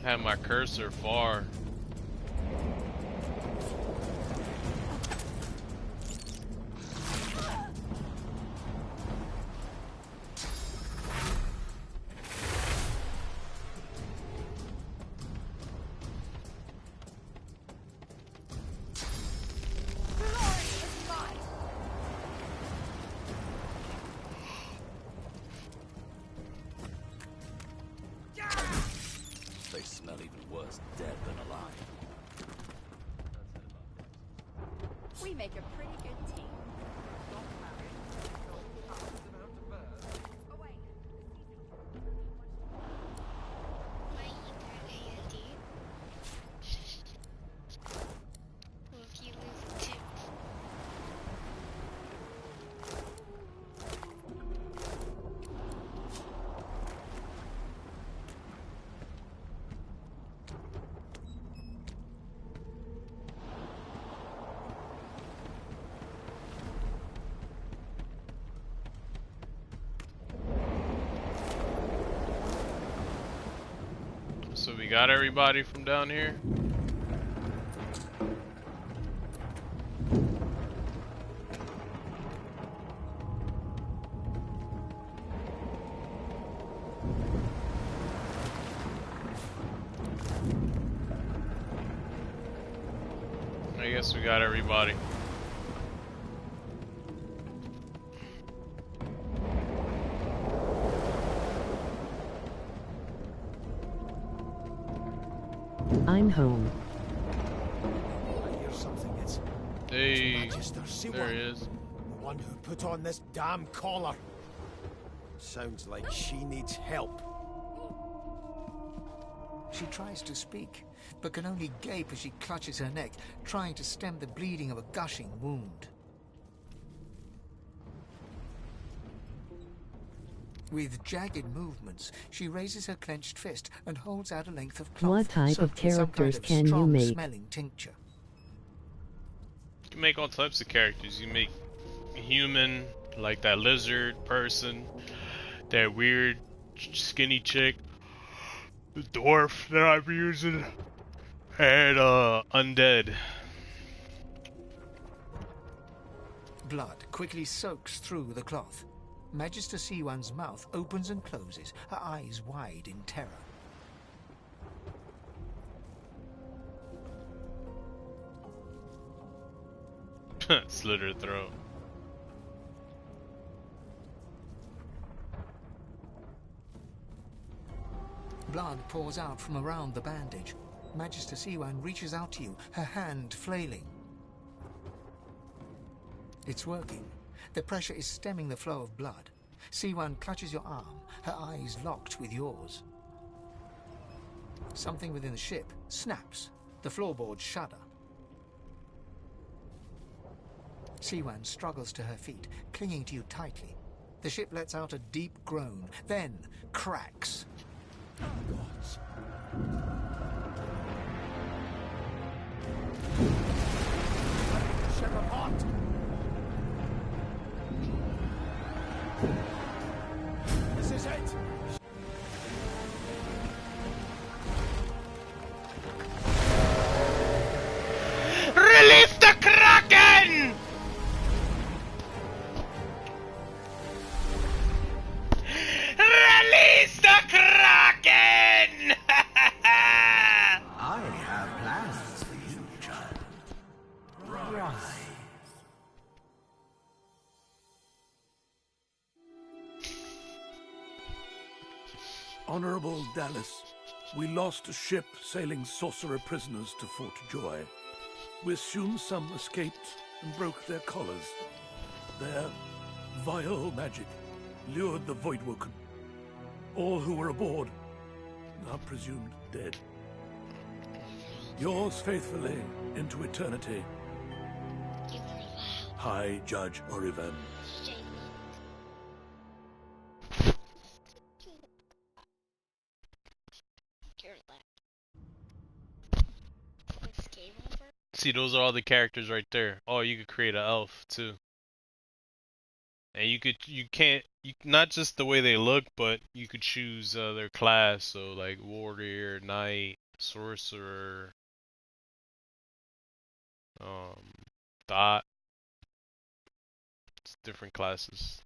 I had my cursor far. They smell even worse dead than alive. We make a pretty good team. Well, if you lose a tip. So we got everybody from down here? got everybody. I'm home. I hear something. It's Hey, Magister Siwan, there he is. the one who put on this damn collar. Sounds like she needs help. She tries to speak, but can only gape as she clutches her neck, trying to stem the bleeding of a gushing wound. With jagged movements, she raises her clenched fist and holds out a length of cloth. What type of soaked in some kind characters of can you strong make? smelling tincture. You can make all types of characters. You make human, like that lizard person, that weird skinny chick, the dwarf that I'm using, and undead. Blood quickly soaks through the cloth. Magister Siwan's mouth opens and closes, her eyes wide in terror. Slit her throat. Blood pours out from around the bandage. Magister Siwan reaches out to you, her hand flailing. It's working. The pressure is stemming the flow of blood. Siwan clutches your arm, her eyes locked with yours. Something within the ship snaps. The floorboards shudder. Siwan struggles to her feet, clinging to you tightly. The ship lets out a deep groan, then cracks. Gods. Ship apart. This is it. Release the Kraken! Release the Kraken! I have plans for you, child. Rise. Honorable Dallas, we lost a ship sailing sorcerer prisoners to Fort Joy. We assume some escaped and broke their collars. Their vile magic lured the Voidwoken. All who were aboard are presumed dead. Yours faithfully into eternity, High Judge Oriven. See, those are all the characters right there. Oh, you could create an elf too. And not just the way they look, but you could choose their class. So like warrior, knight, sorcerer, dot. It's different classes.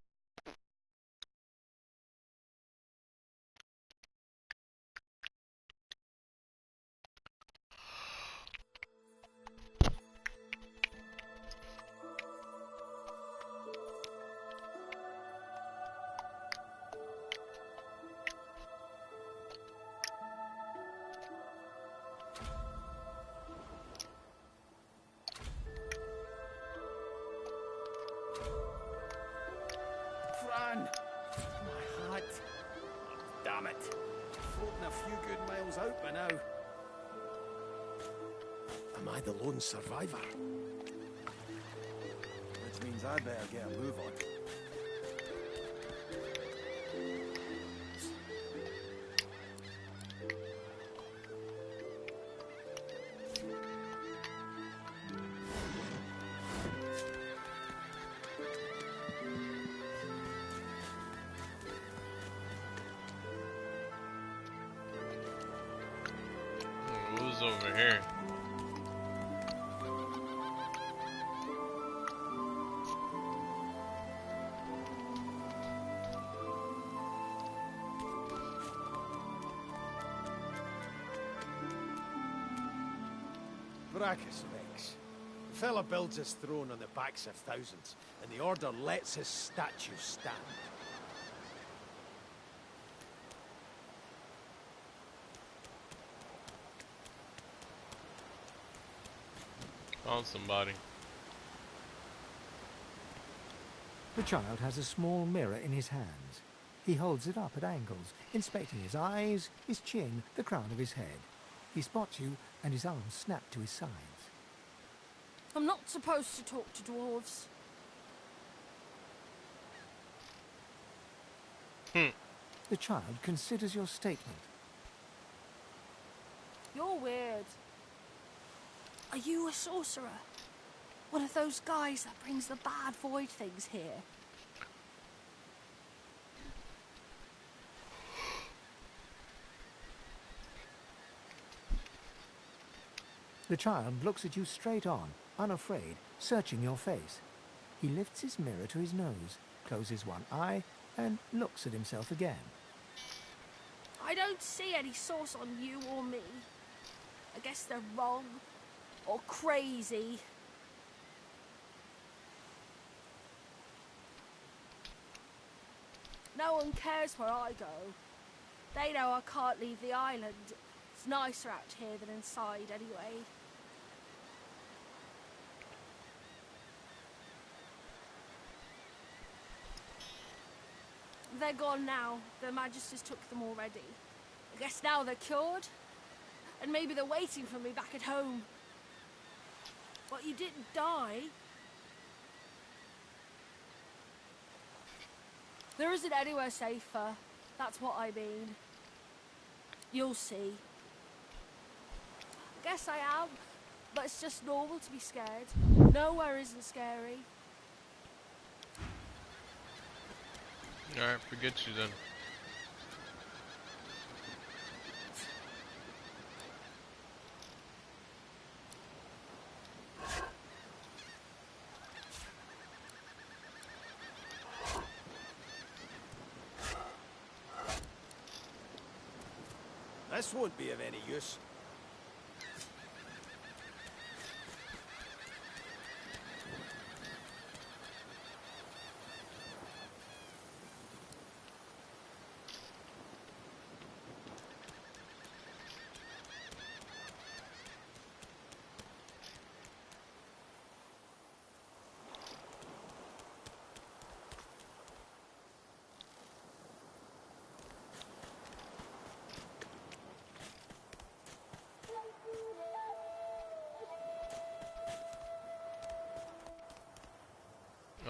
Fran! My hat! Oh, damn it. Floating a few good miles out by now. Am I the lone survivor? Which means I better get a move on. Who's over here? Brachus Rex. fella builds his throne on the backs of thousands, and the Order lets his statue stand. Found somebody. The child has a small mirror in his hands. He holds it up at angles, inspecting his eyes, his chin, the crown of his head. He spots you, and his arms snap to his sides. I'm not supposed to talk to dwarves. The child considers your statement. You're weird. Are you a sorcerer? One of those guys that brings the bad void things here? The child looks at you straight on, unafraid, searching your face. He lifts his mirror to his nose, closes one eye, and looks at himself again. I don't see any source on you or me. I guess they're wrong. Or crazy. No one cares where I go. They know I can't leave the island. It's nicer out here than inside anyway. They're gone now. Their Magisters took them already. I guess now they're cured. And maybe they're waiting for me back at home. But you didn't die. There isn't anywhere safer. That's what I mean. You'll see. I guess I am, but it's just normal to be scared. Nowhere isn't scary. Alright, forget you then. This won't be of any use.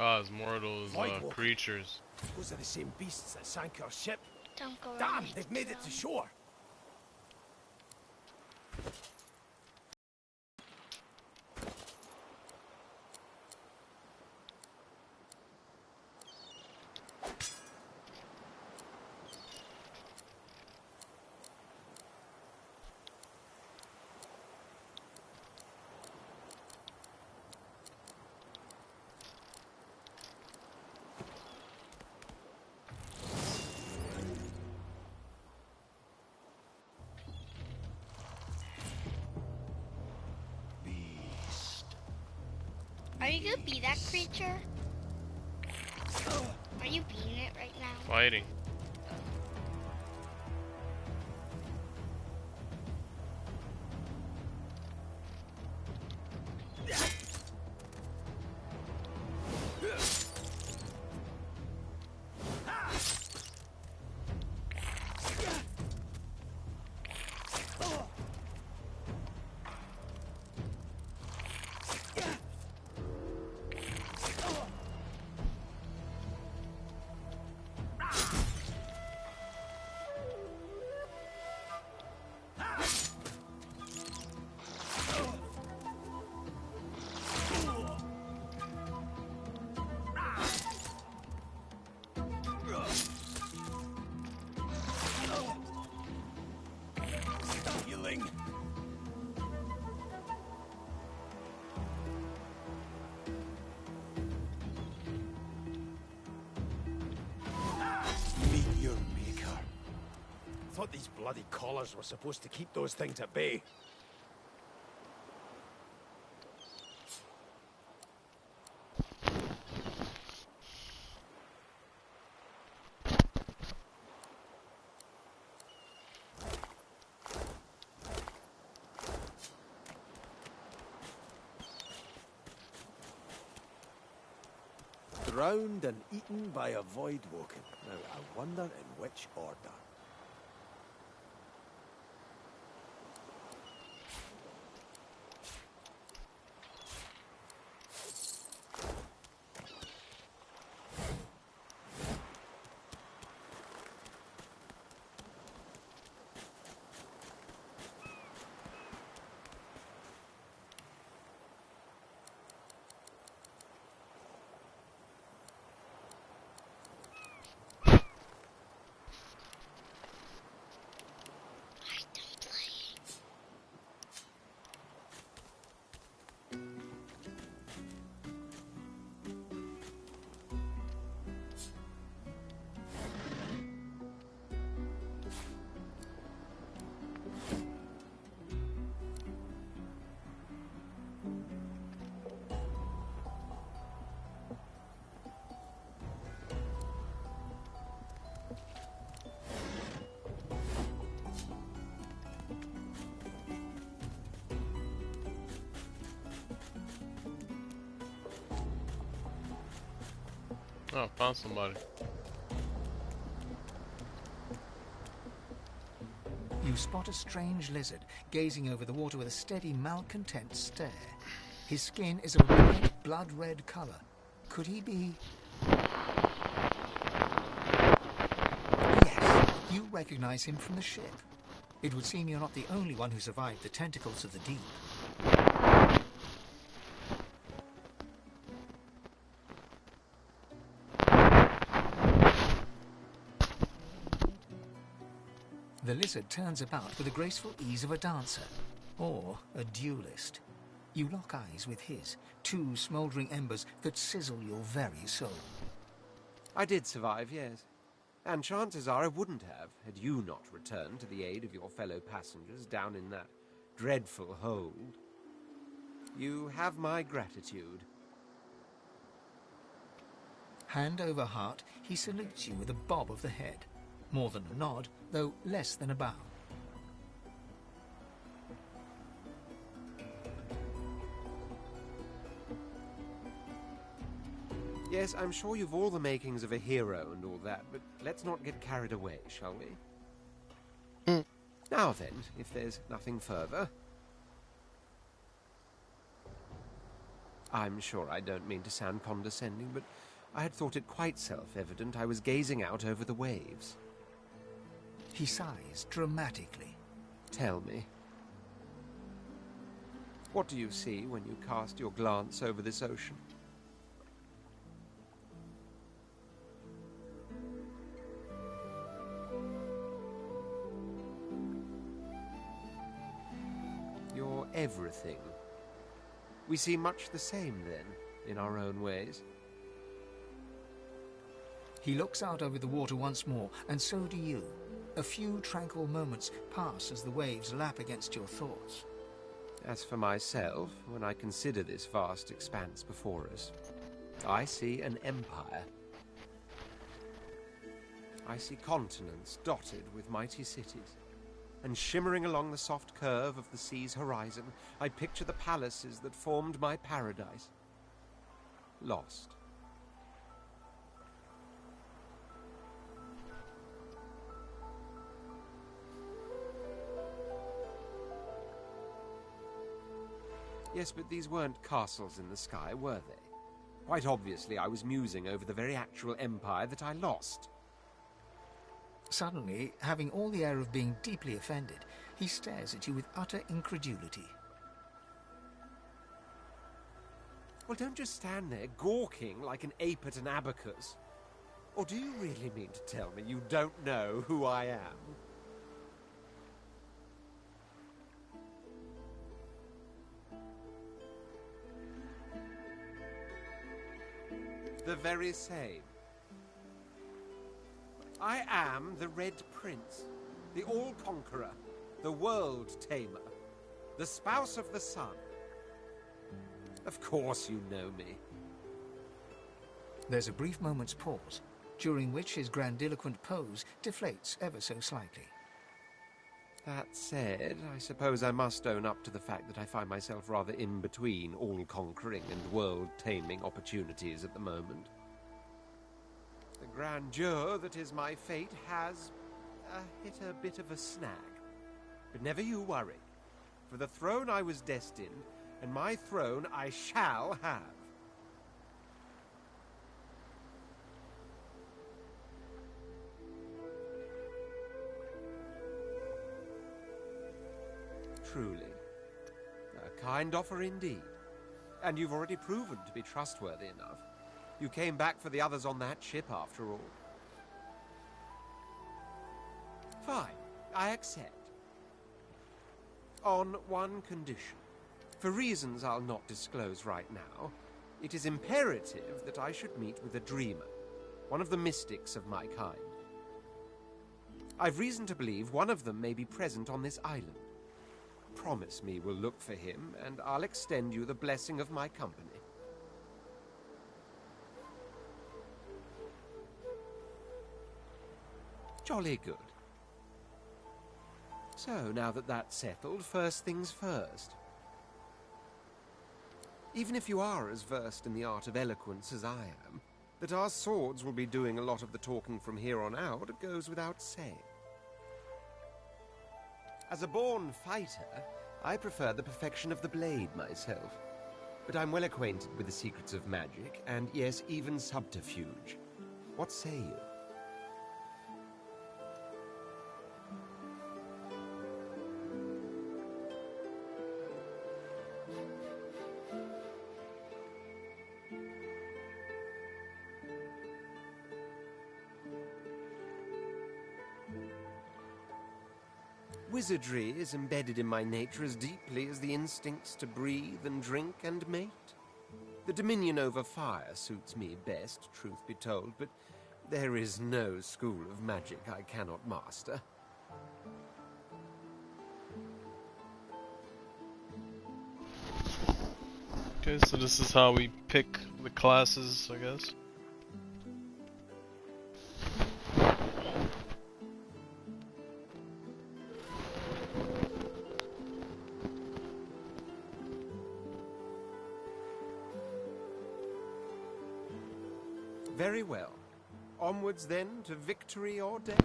Ah, it's more of those creatures. Those are the same beasts that sank our ship. Don't go Damn, right they've made it to shore. Are you gonna be that creature? Are you being it right now? Fighting. Meet your maker. Thought these bloody collars were supposed to keep those things at bay. drowned and eaten by a void woken. Now, I wonder in which order. Oh, found somebody. You spot a strange lizard gazing over the water with a steady, malcontent stare. His skin is a red, blood-red colour. Could he be... Yes, you recognise him from the ship. It would seem you're not the only one who survived the tentacles of the deep. The lizard turns about with the graceful ease of a dancer, or a duelist. You lock eyes with his, two smouldering embers that sizzle your very soul. I did survive, yes. And chances are I wouldn't have, had you not returned to the aid of your fellow passengers down in that dreadful hold. You have my gratitude. Hand over heart, he salutes you with a bob of the head. More than a nod, though less than a bow. Yes, I'm sure you've all the makings of a hero and all that, but let's not get carried away, shall we? Now then, if there's nothing further... I'm sure I don't mean to sound condescending, but I had thought it quite self-evident I was gazing out over the waves. He sighs dramatically. Tell me. What do you see when you cast your glance over this ocean? You're everything. We see much the same, then, in our own ways. He looks out over the water once more, and so do you. A few tranquil moments pass as the waves lap against your thoughts. As for myself, when I consider this vast expanse before us, I see an empire. I see continents dotted with mighty cities, and shimmering along the soft curve of the sea's horizon, I picture the palaces that formed my paradise. Lost. Yes, but these weren't castles in the sky, were they? Quite obviously, I was musing over the very actual empire that I lost. Suddenly, having all the air of being deeply offended, he stares at you with utter incredulity. Well, don't just stand there gawking like an ape at an abacus. Or do you really mean to tell me you don't know who I am? The very same. I am the Red Prince, the All-Conqueror, the World-Tamer, the Spouse of the Sun. Of course you know me. There's a brief moment's pause, during which his grandiloquent pose deflates ever so slightly. That said, I suppose I must own up to the fact that I find myself rather in between all-conquering and world-taming opportunities at the moment. the grandeur that is my fate has hit a bit of a snag. But never you worry. For the throne I was destined, and my throne I shall have. Truly. A kind offer indeed. And you've already proven to be trustworthy enough. You came back for the others on that ship, after all. Fine, I accept. On one condition. For reasons I'll not disclose right now, it is imperative that I should meet with a dreamer, one of the mystics of my kind. I've reason to believe one of them may be present on this island. Promise me we'll look for him, and I'll extend you the blessing of my company. Jolly good. So, now that that's settled, first things first. Even if you are as versed in the art of eloquence as I am, that our swords will be doing a lot of the talking from here on out, it goes without saying. As a born fighter, I prefer the perfection of the blade myself. But I'm well acquainted with the secrets of magic, and yes, even subterfuge. What say you? Wizardry is embedded in my nature as deeply as the instincts to breathe and drink and mate. The dominion over fire suits me best, truth be told, but there is no school of magic I cannot master. Okay, so this is how we pick the classes, I guess. Very well. Onwards then to victory or death.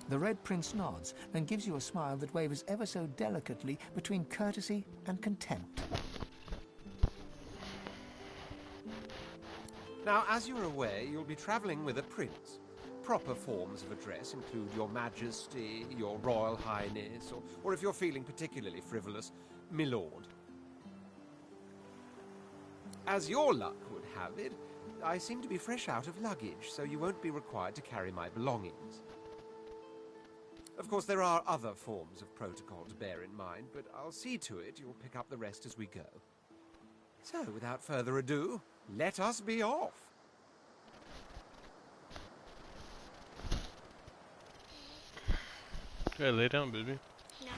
The Red Prince nods and gives you a smile that wavers ever so delicately between courtesy and contempt. Now, as you're aware, you'll be travelling with a prince. Proper forms of address include Your Majesty, Your Royal Highness, or if you're feeling particularly frivolous, My Lord. As your luck would have it, I seem to be fresh out of luggage, so you won't be required to carry my belongings. Of course, there are other forms of protocol to bear in mind, but I'll see to it you'll pick up the rest as we go. So, without further ado, let us be off. Okay, lay down, baby. No.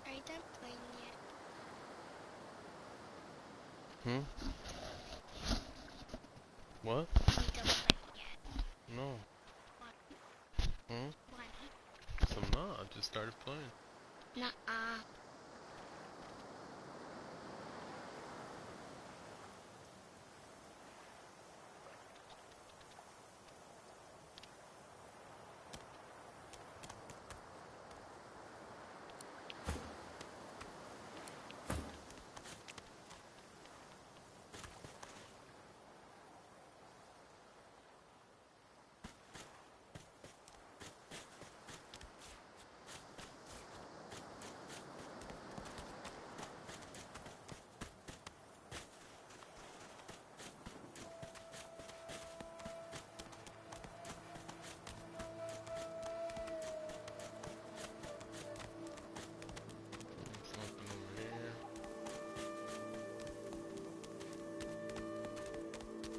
Are you done playing yet? Hmm? What? Are you done playing yet? No. What? Hmm? Why? So I'm not, I just started playing. Nuh-uh.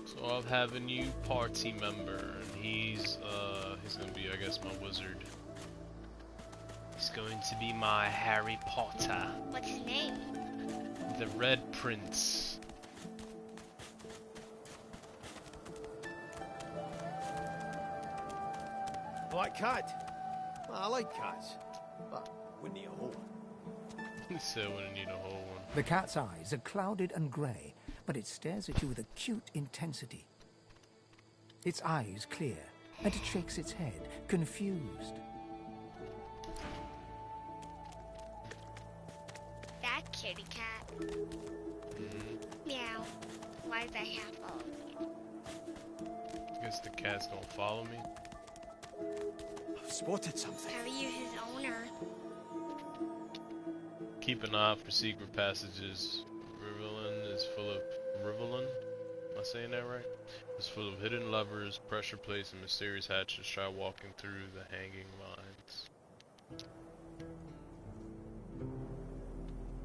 So I'll have a new party member, and he's gonna be, I guess, my wizard. He's going to be my Harry Potter. What's his name? The Red Prince. I like cat. I like cats. But when you're home. Said when you need a whole one. The cat's eyes are clouded and grey, but it stares at you with acute intensity. Its eyes clear, and it shakes its head, confused. That kitty cat. Meow. Why does that cat follow me? Guess the cat's gonna follow me. I've spotted something. How are you his owner? Keep an eye out for secret passages. Rivelin is full of... Rivelin? Am I saying that right? It's full of hidden levers, pressure plates, and mysterious hatches. Try walking through the hanging lines.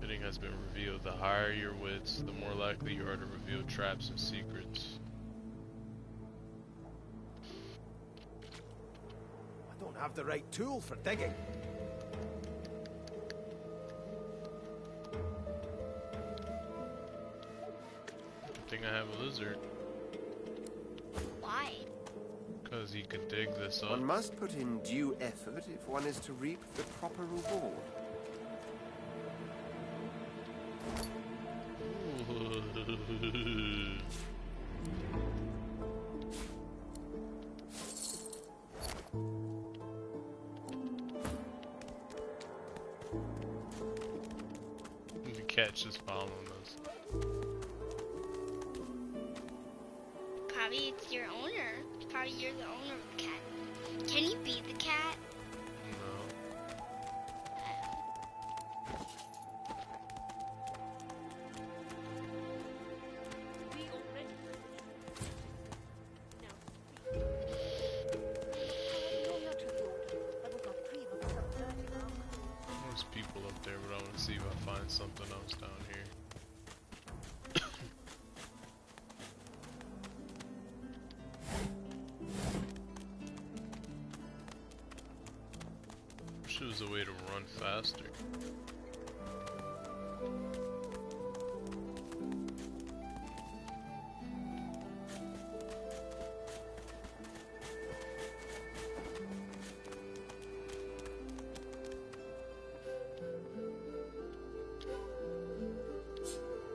Hitting has been revealed. The higher your wits, the more likely you are to reveal traps and secrets. I don't have the right tool for digging. I think I have a lizard. Why? Because he could dig this up. One must put in due effort if one is to reap the proper reward. The cat's just following us. Probably it's your owner. Probably you're the owner of the cat. Can you beat the cat? No. There's people up there, but I want to see if I find something else down here. Wish there was a way to run faster.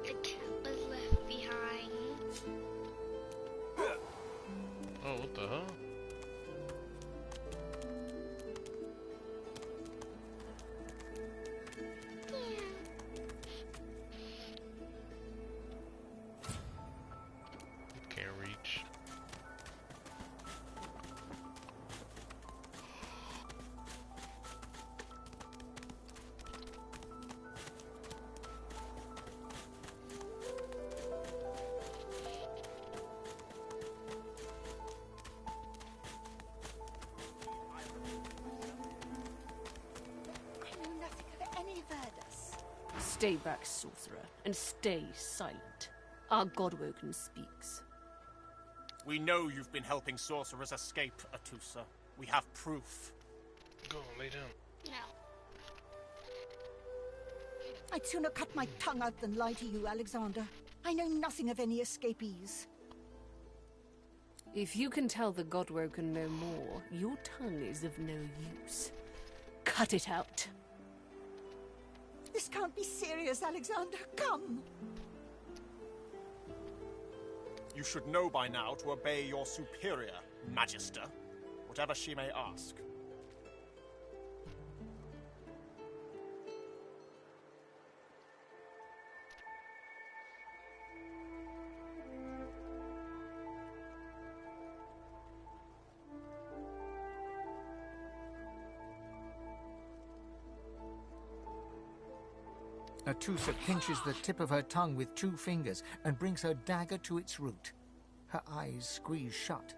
The cat was left behind. Oh, what the hell? Can't reach. I knew nothing of any Verdus. Stay back, sorcerer, and stay silent. Our Godwoken speaks. We know you've been helping sorcerers escape, Atusa. We have proof. Go on, lay down. No. I'd sooner cut my tongue out than lie to you, Alexander. I know nothing of any escapees. If you can tell the Godwoken no more, your tongue is of no use. Cut it out. This can't be serious, Alexander. Come. You should know by now to obey your superior, Magister, whatever she may ask. Atusa pinches the tip of her tongue with 2 fingers and brings her dagger to its root. Her eyes squeeze shut.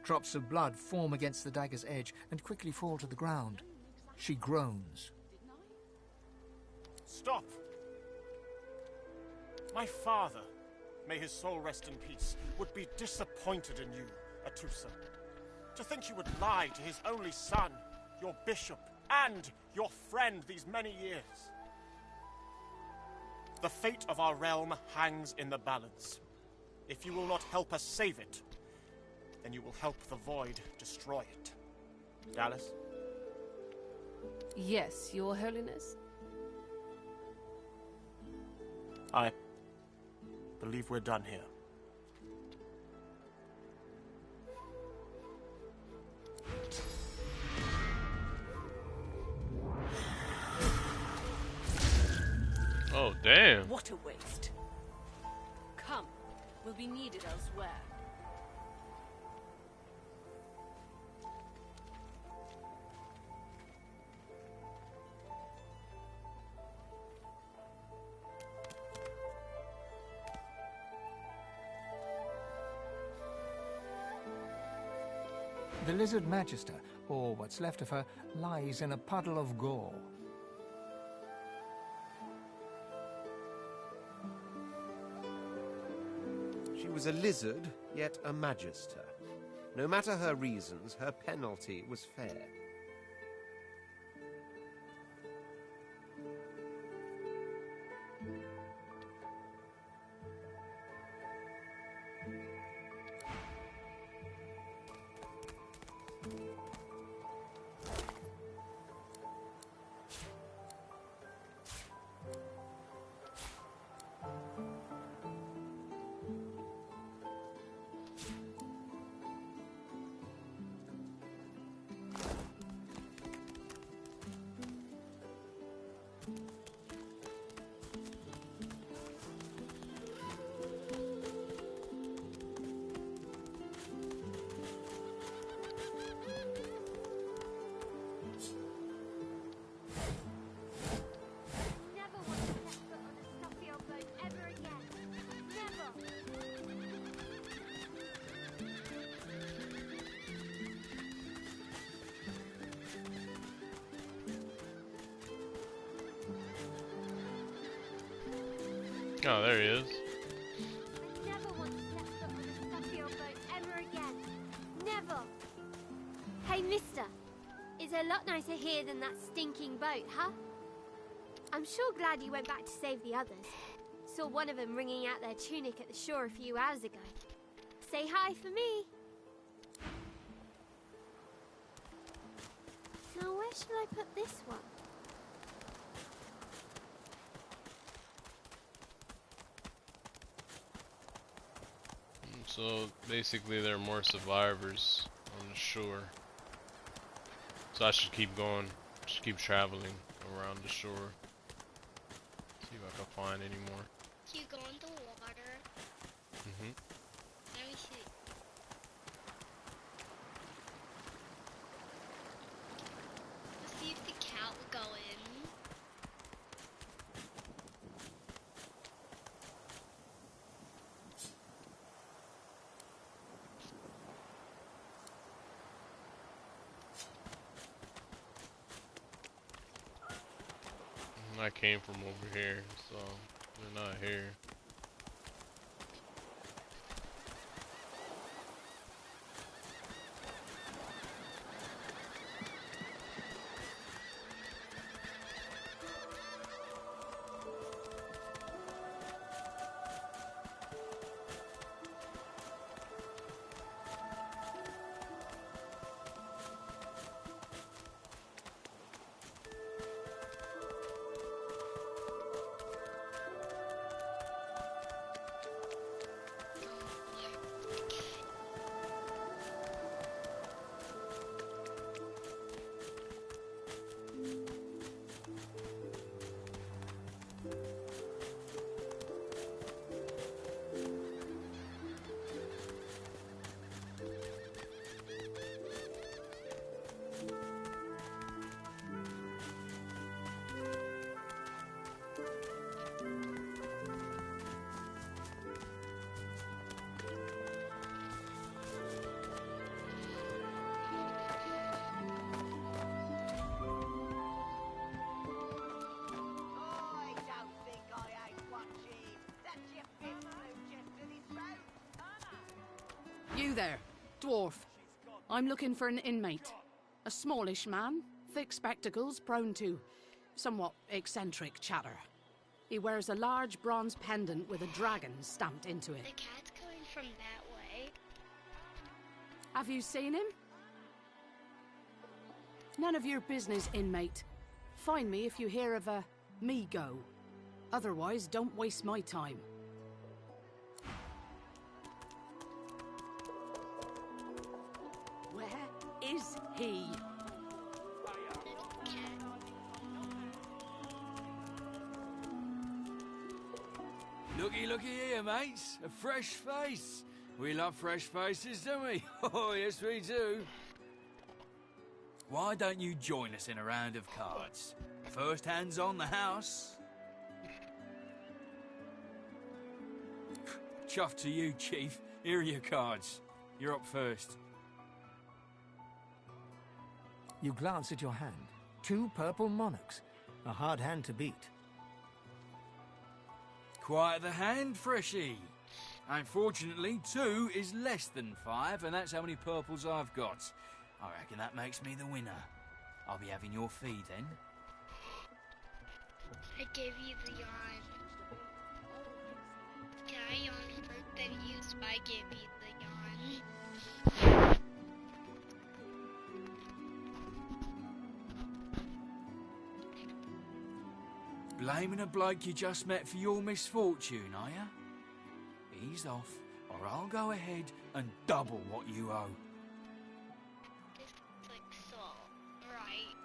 Drops of blood form against the dagger's edge and quickly fall to the ground. She groans. Stop! My father, may his soul rest in peace, would be disappointed in you, Atusa. To think you would lie to his only son, your bishop, and your friend these many years. The fate of our realm hangs in the balance. If you will not help us save it, then you will help the Void destroy it. Dallas? Yes, Your Holiness? I believe we're done here. Oh, damn. What a waste. Come, we'll be needed elsewhere. The Lizard Magister, or what's left of her, lies in a puddle of gore. She was a lizard, yet a magister. No matter her reasons, her penalty was fair. Oh, there he is. Never want to step foot on a stuffy old boat ever again. Never. Hey, mister. It's a lot nicer here than that stinking boat, huh? I'm sure glad you went back to save the others. Saw one of them wringing out their tunic at the shore a few hours ago. Say hi for me. Now, where should I put this one? So basically there are more survivors on the shore. So I should keep going, just keep traveling around the shore. See if I can find any more. Do you go in the water? Mm-hmm. Let me see. Let's see if the cat will go in. I came from over here, so they're not here. You there, dwarf. I'm looking for an inmate. A smallish man, thick spectacles, prone to somewhat eccentric chatter. He wears a large bronze pendant with a dragon stamped into it. The cat's coming from that way. Have you seen him? None of your business, inmate. Find me if you hear of a me-go. Otherwise, don't waste my time. Where is he? Looky here, mates. A fresh face. We love fresh faces, don't we? Oh, yes, we do. Why don't you join us in a round of cards? First hands on the house. Chuff to you, Chief. Here are your cards. You're up first. You glance at your hand. 2 purple monarchs. A hard hand to beat. Quite the hand, Freshy. Unfortunately, 2 is less than 5, and that's how many purples I've got. I reckon that makes me the winner. I'll be having your fee then. I gave you the yarn. Can I yarn first, then use I gave you the yarn. Blaming a bloke you just met for your misfortune, are you? Ease off, or I'll go ahead and double what you owe. This looks like Saul, right?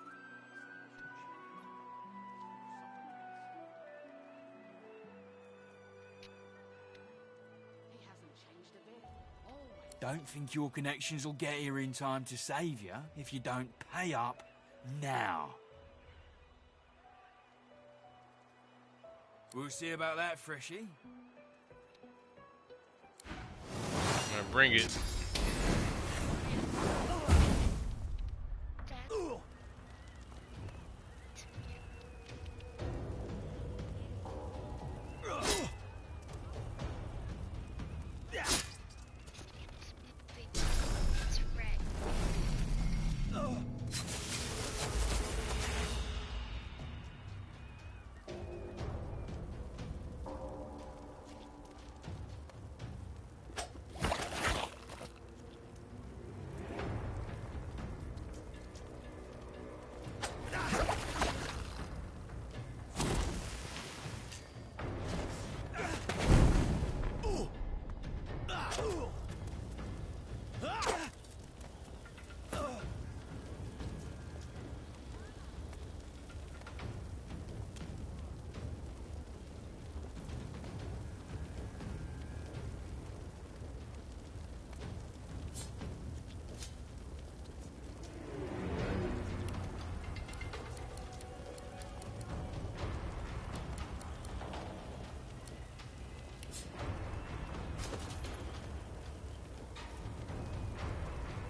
He hasn't changed a bit. Always. Don't think your connections will get here in time to save you if you don't pay up now. We'll see about that, Freshy. I'm gonna bring it.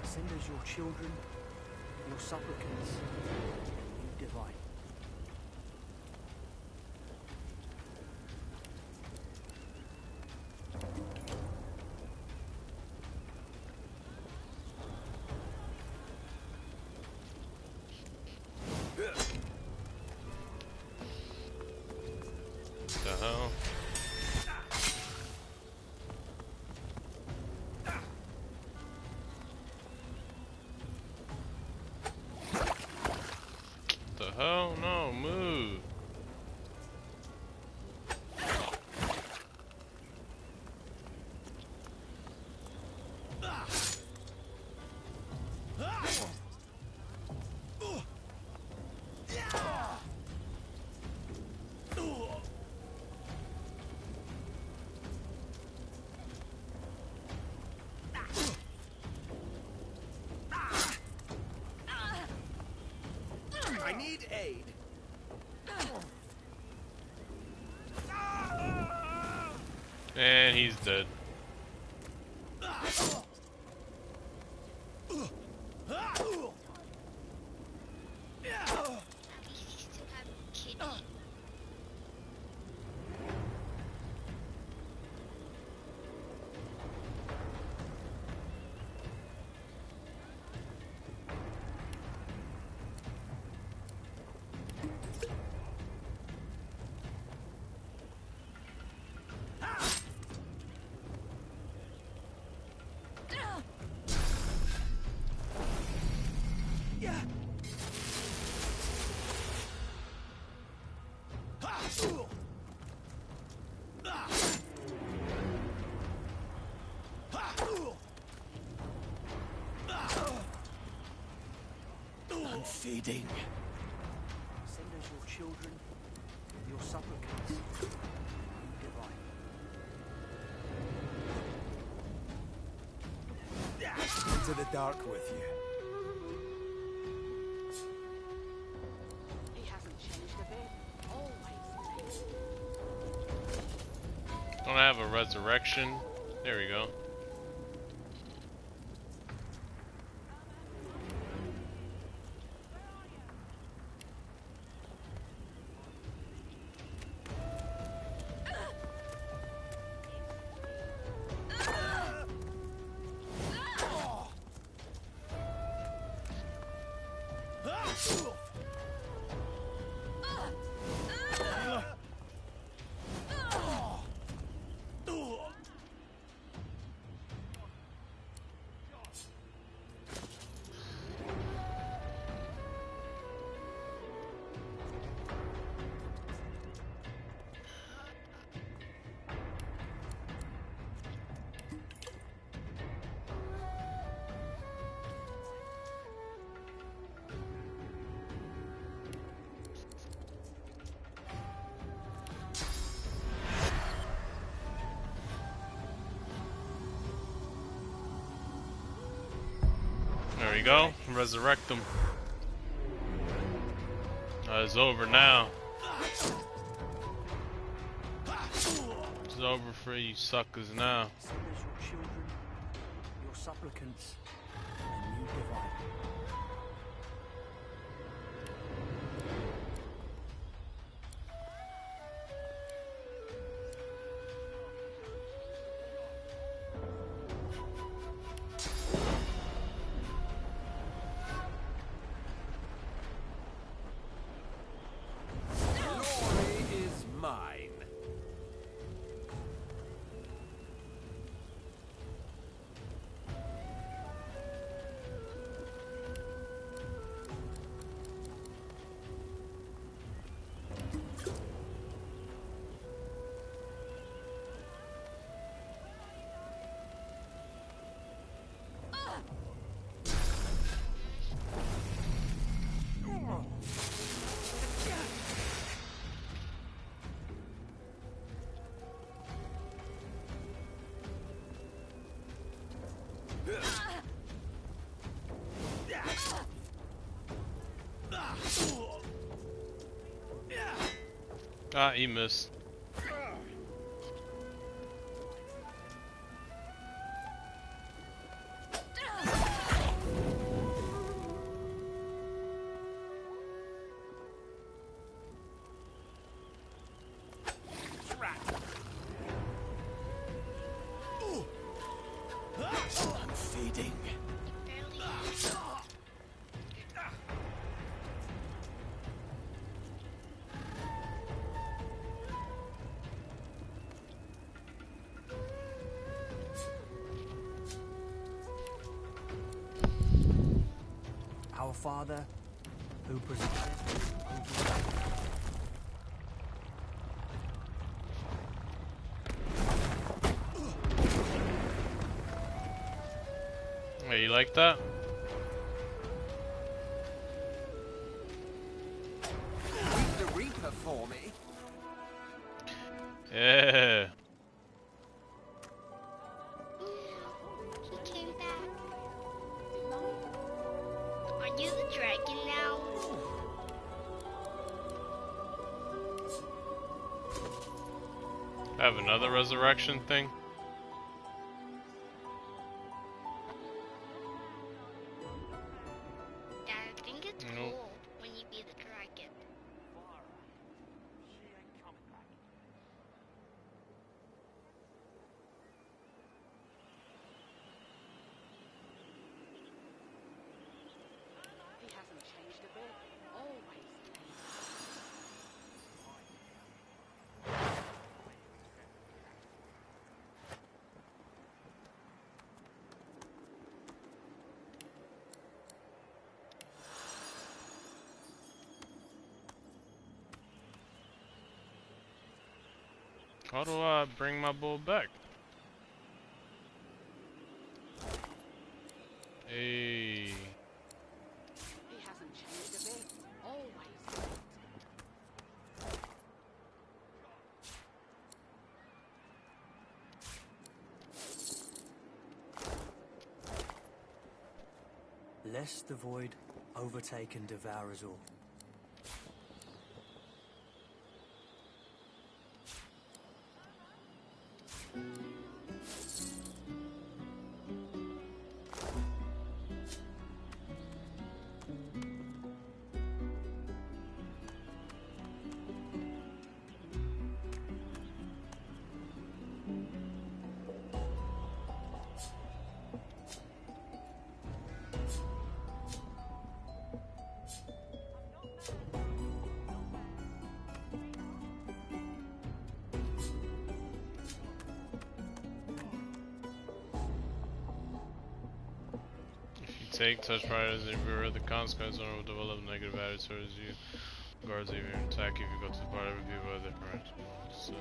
Send us your children, your supplicants, you divine. The hell? The hell? No, move. I need aid. And he's dead. feeding. Send us your children, your supplicants. Into the dark with you. He hasn't changed a bit. Always. Don't I have a resurrection? There we go. There we go. Resurrect them. It's over now. It's over for you suckers now. Send us your children, your supplicants, and you divide. Glory is mine. Ah, he missed. I'm feeding. Our Father, who presideth over Hey, you like that? Keep the Reaper for me. Yeah. He came back. Are you the dragon now? Have another resurrection thing? Yeah, I think it's Nope. cool when you be the dragon. He hasn't changed a bit. Always. How do I bring my bull back? Hey. He hasn't changed a bit. Lest the void overtake and devour us all. Take such pride as endure the consequences will develop negative attitudes towards you. Guards even attack if you go to the part of people other parents. So.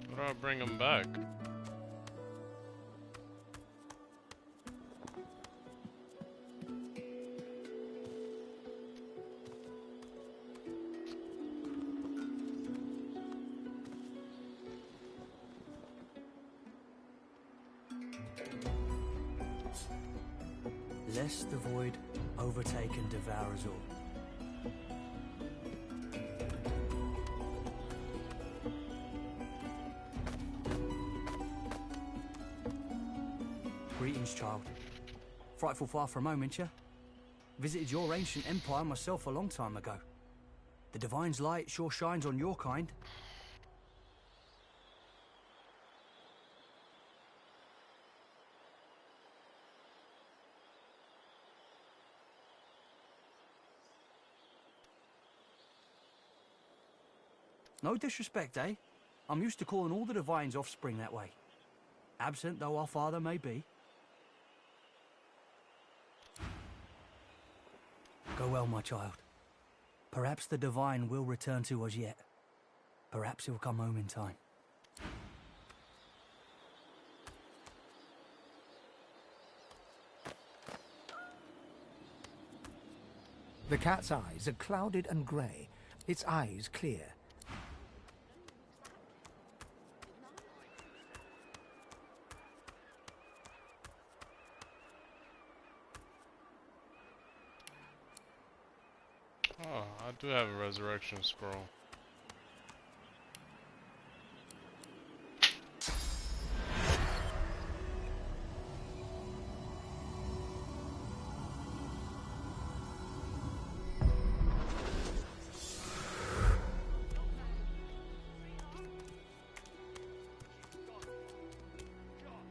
What do I bring him back? Lest the void overtake and devour us all. Greetings, child. Frightful far from home, ain't ya? Visited your ancient empire myself a long time ago. The Divine's light sure shines on your kind. No disrespect, eh? I'm used to calling all the Divine's offspring that way. Absent though our father may be. Go well, my child. Perhaps the Divine will return to us yet. Perhaps he'll come home in time. The cat's eyes are clouded and grey, its eyes clear. Oh, I do have a resurrection scroll.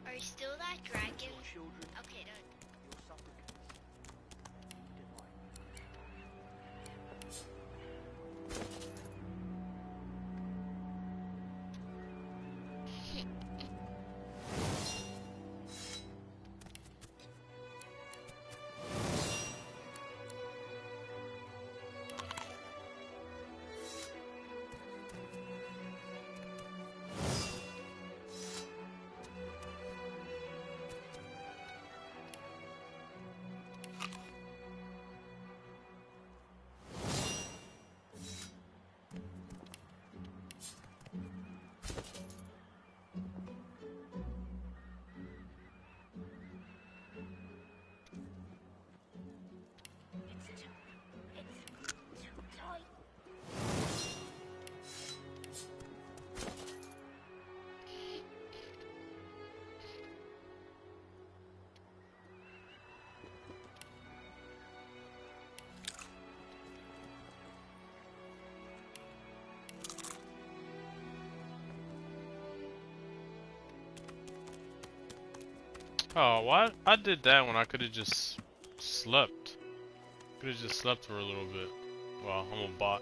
Are you still that dragon? Okay, done. Oh, what? I did that when I could have just slept. Could have just slept for a little bit. Well, I'm a bot.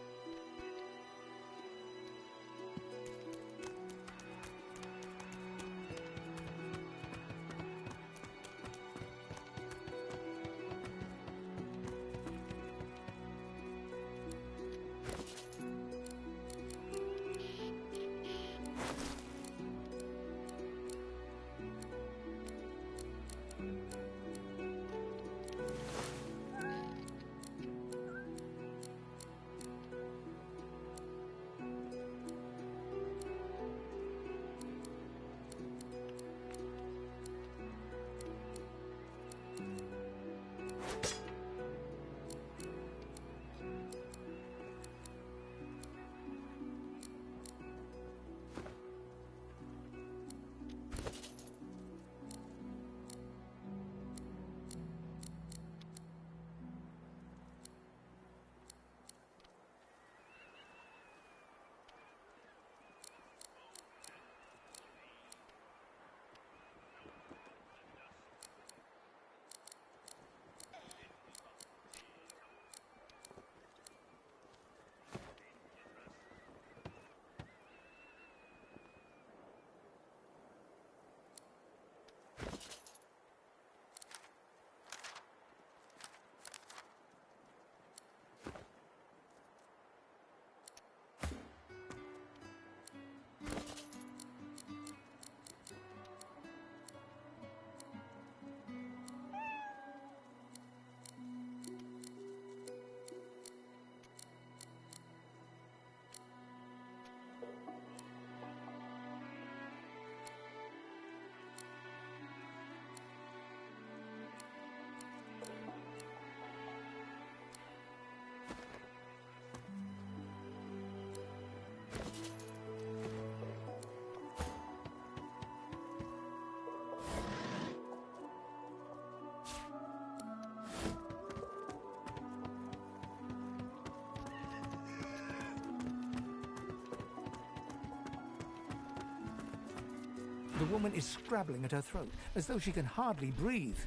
The woman is scrabbling at her throat, as though she can hardly breathe.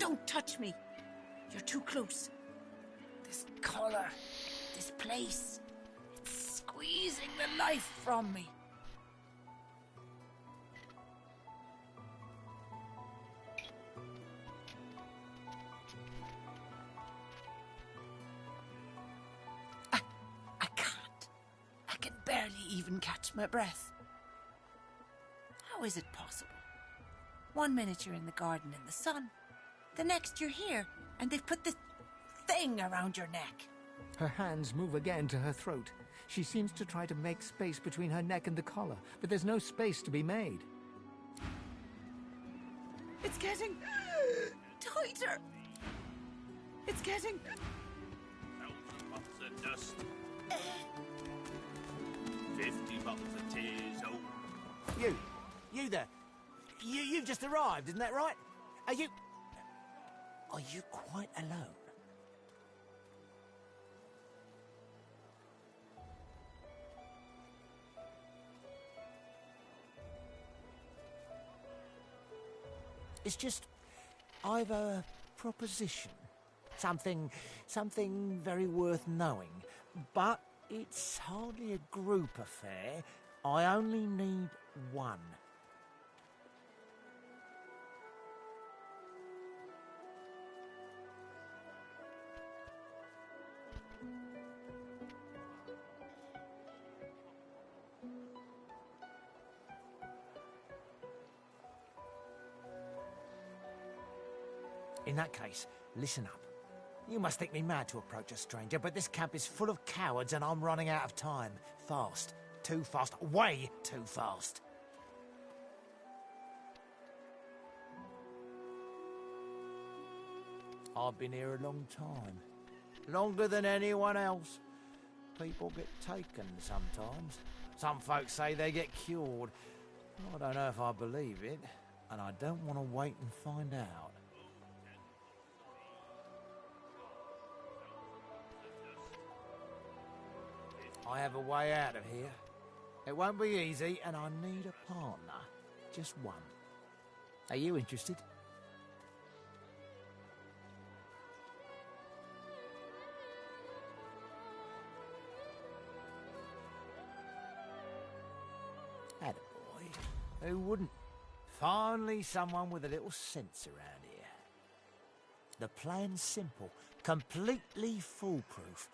Don't touch me. You're too close. This collar, this place, it's squeezing the life from me. I can't. I can barely even catch my breath. How is it possible? 1 minute you're in the garden in the sun, the next you're here, and they've put this thing around your neck. Her hands move again to her throat. She seems to try to make space between her neck and the collar, but there's no space to be made. It's getting tighter. It's getting... 1,000 mops of dust. 50 bottles of tears. Oh. You there. You've just arrived, isn't that right? Are you quite alone? It's just, I've a proposition. Something very worth knowing. But it's hardly a group affair. I only need one. In that case, listen up. You must think me mad to approach a stranger, but this camp is full of cowards and I'm running out of time. Fast. Too fast. Way too fast. I've been here a long time. Longer than anyone else. People get taken sometimes. Some folks say they get cured. I don't know if I believe it, and I don't want to wait and find out. I have a way out of here. It won't be easy, and I need a partner. Just one. Are you interested? Attaboy. Who wouldn't? Finally someone with a little sense around here. The plan's simple, completely foolproof.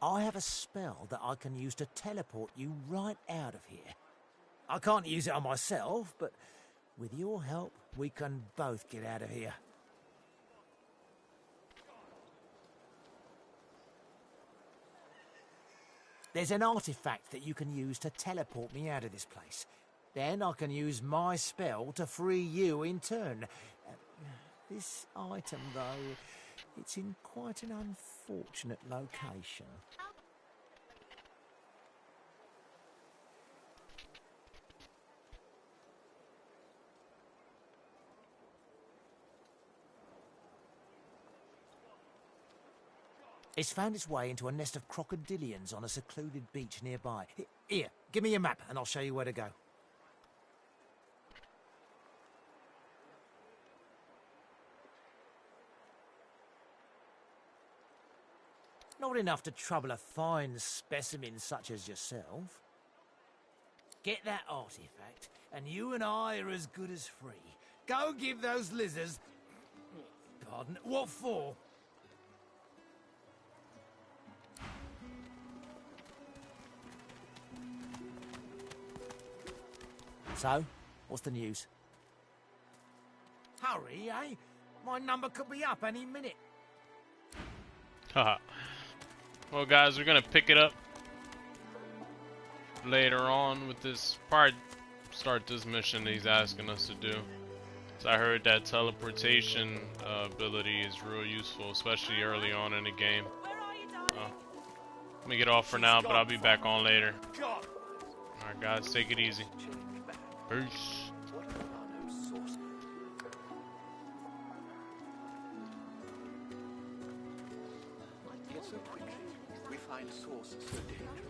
I have a spell that I can use to teleport you right out of here. I can't use it on myself, but with your help, we can both get out of here. There's an artifact that you can use to teleport me out of this place. Then I can use my spell to free you in turn. This item, though, it's in quite an unfortunate location. It's found its way into a nest of crocodilians on a secluded beach nearby. Here, give me your map and I'll show you where to go. Not enough to trouble a fine specimen such as yourself. Get that artifact, and you and I are as good as free. Go give those lizards... Pardon, what for? So, what's the news? Hurry, eh? My number could be up any minute. Haha. Well, guys, we're gonna pick it up later on with this part. Start this mission that he's asking us to do. So I heard that teleportation ability is real useful, especially early on in the game. Let me get off for now, but I'll be back on later. Alright, guys, take it easy. Peace. So quickly, we've find a source so dangerous.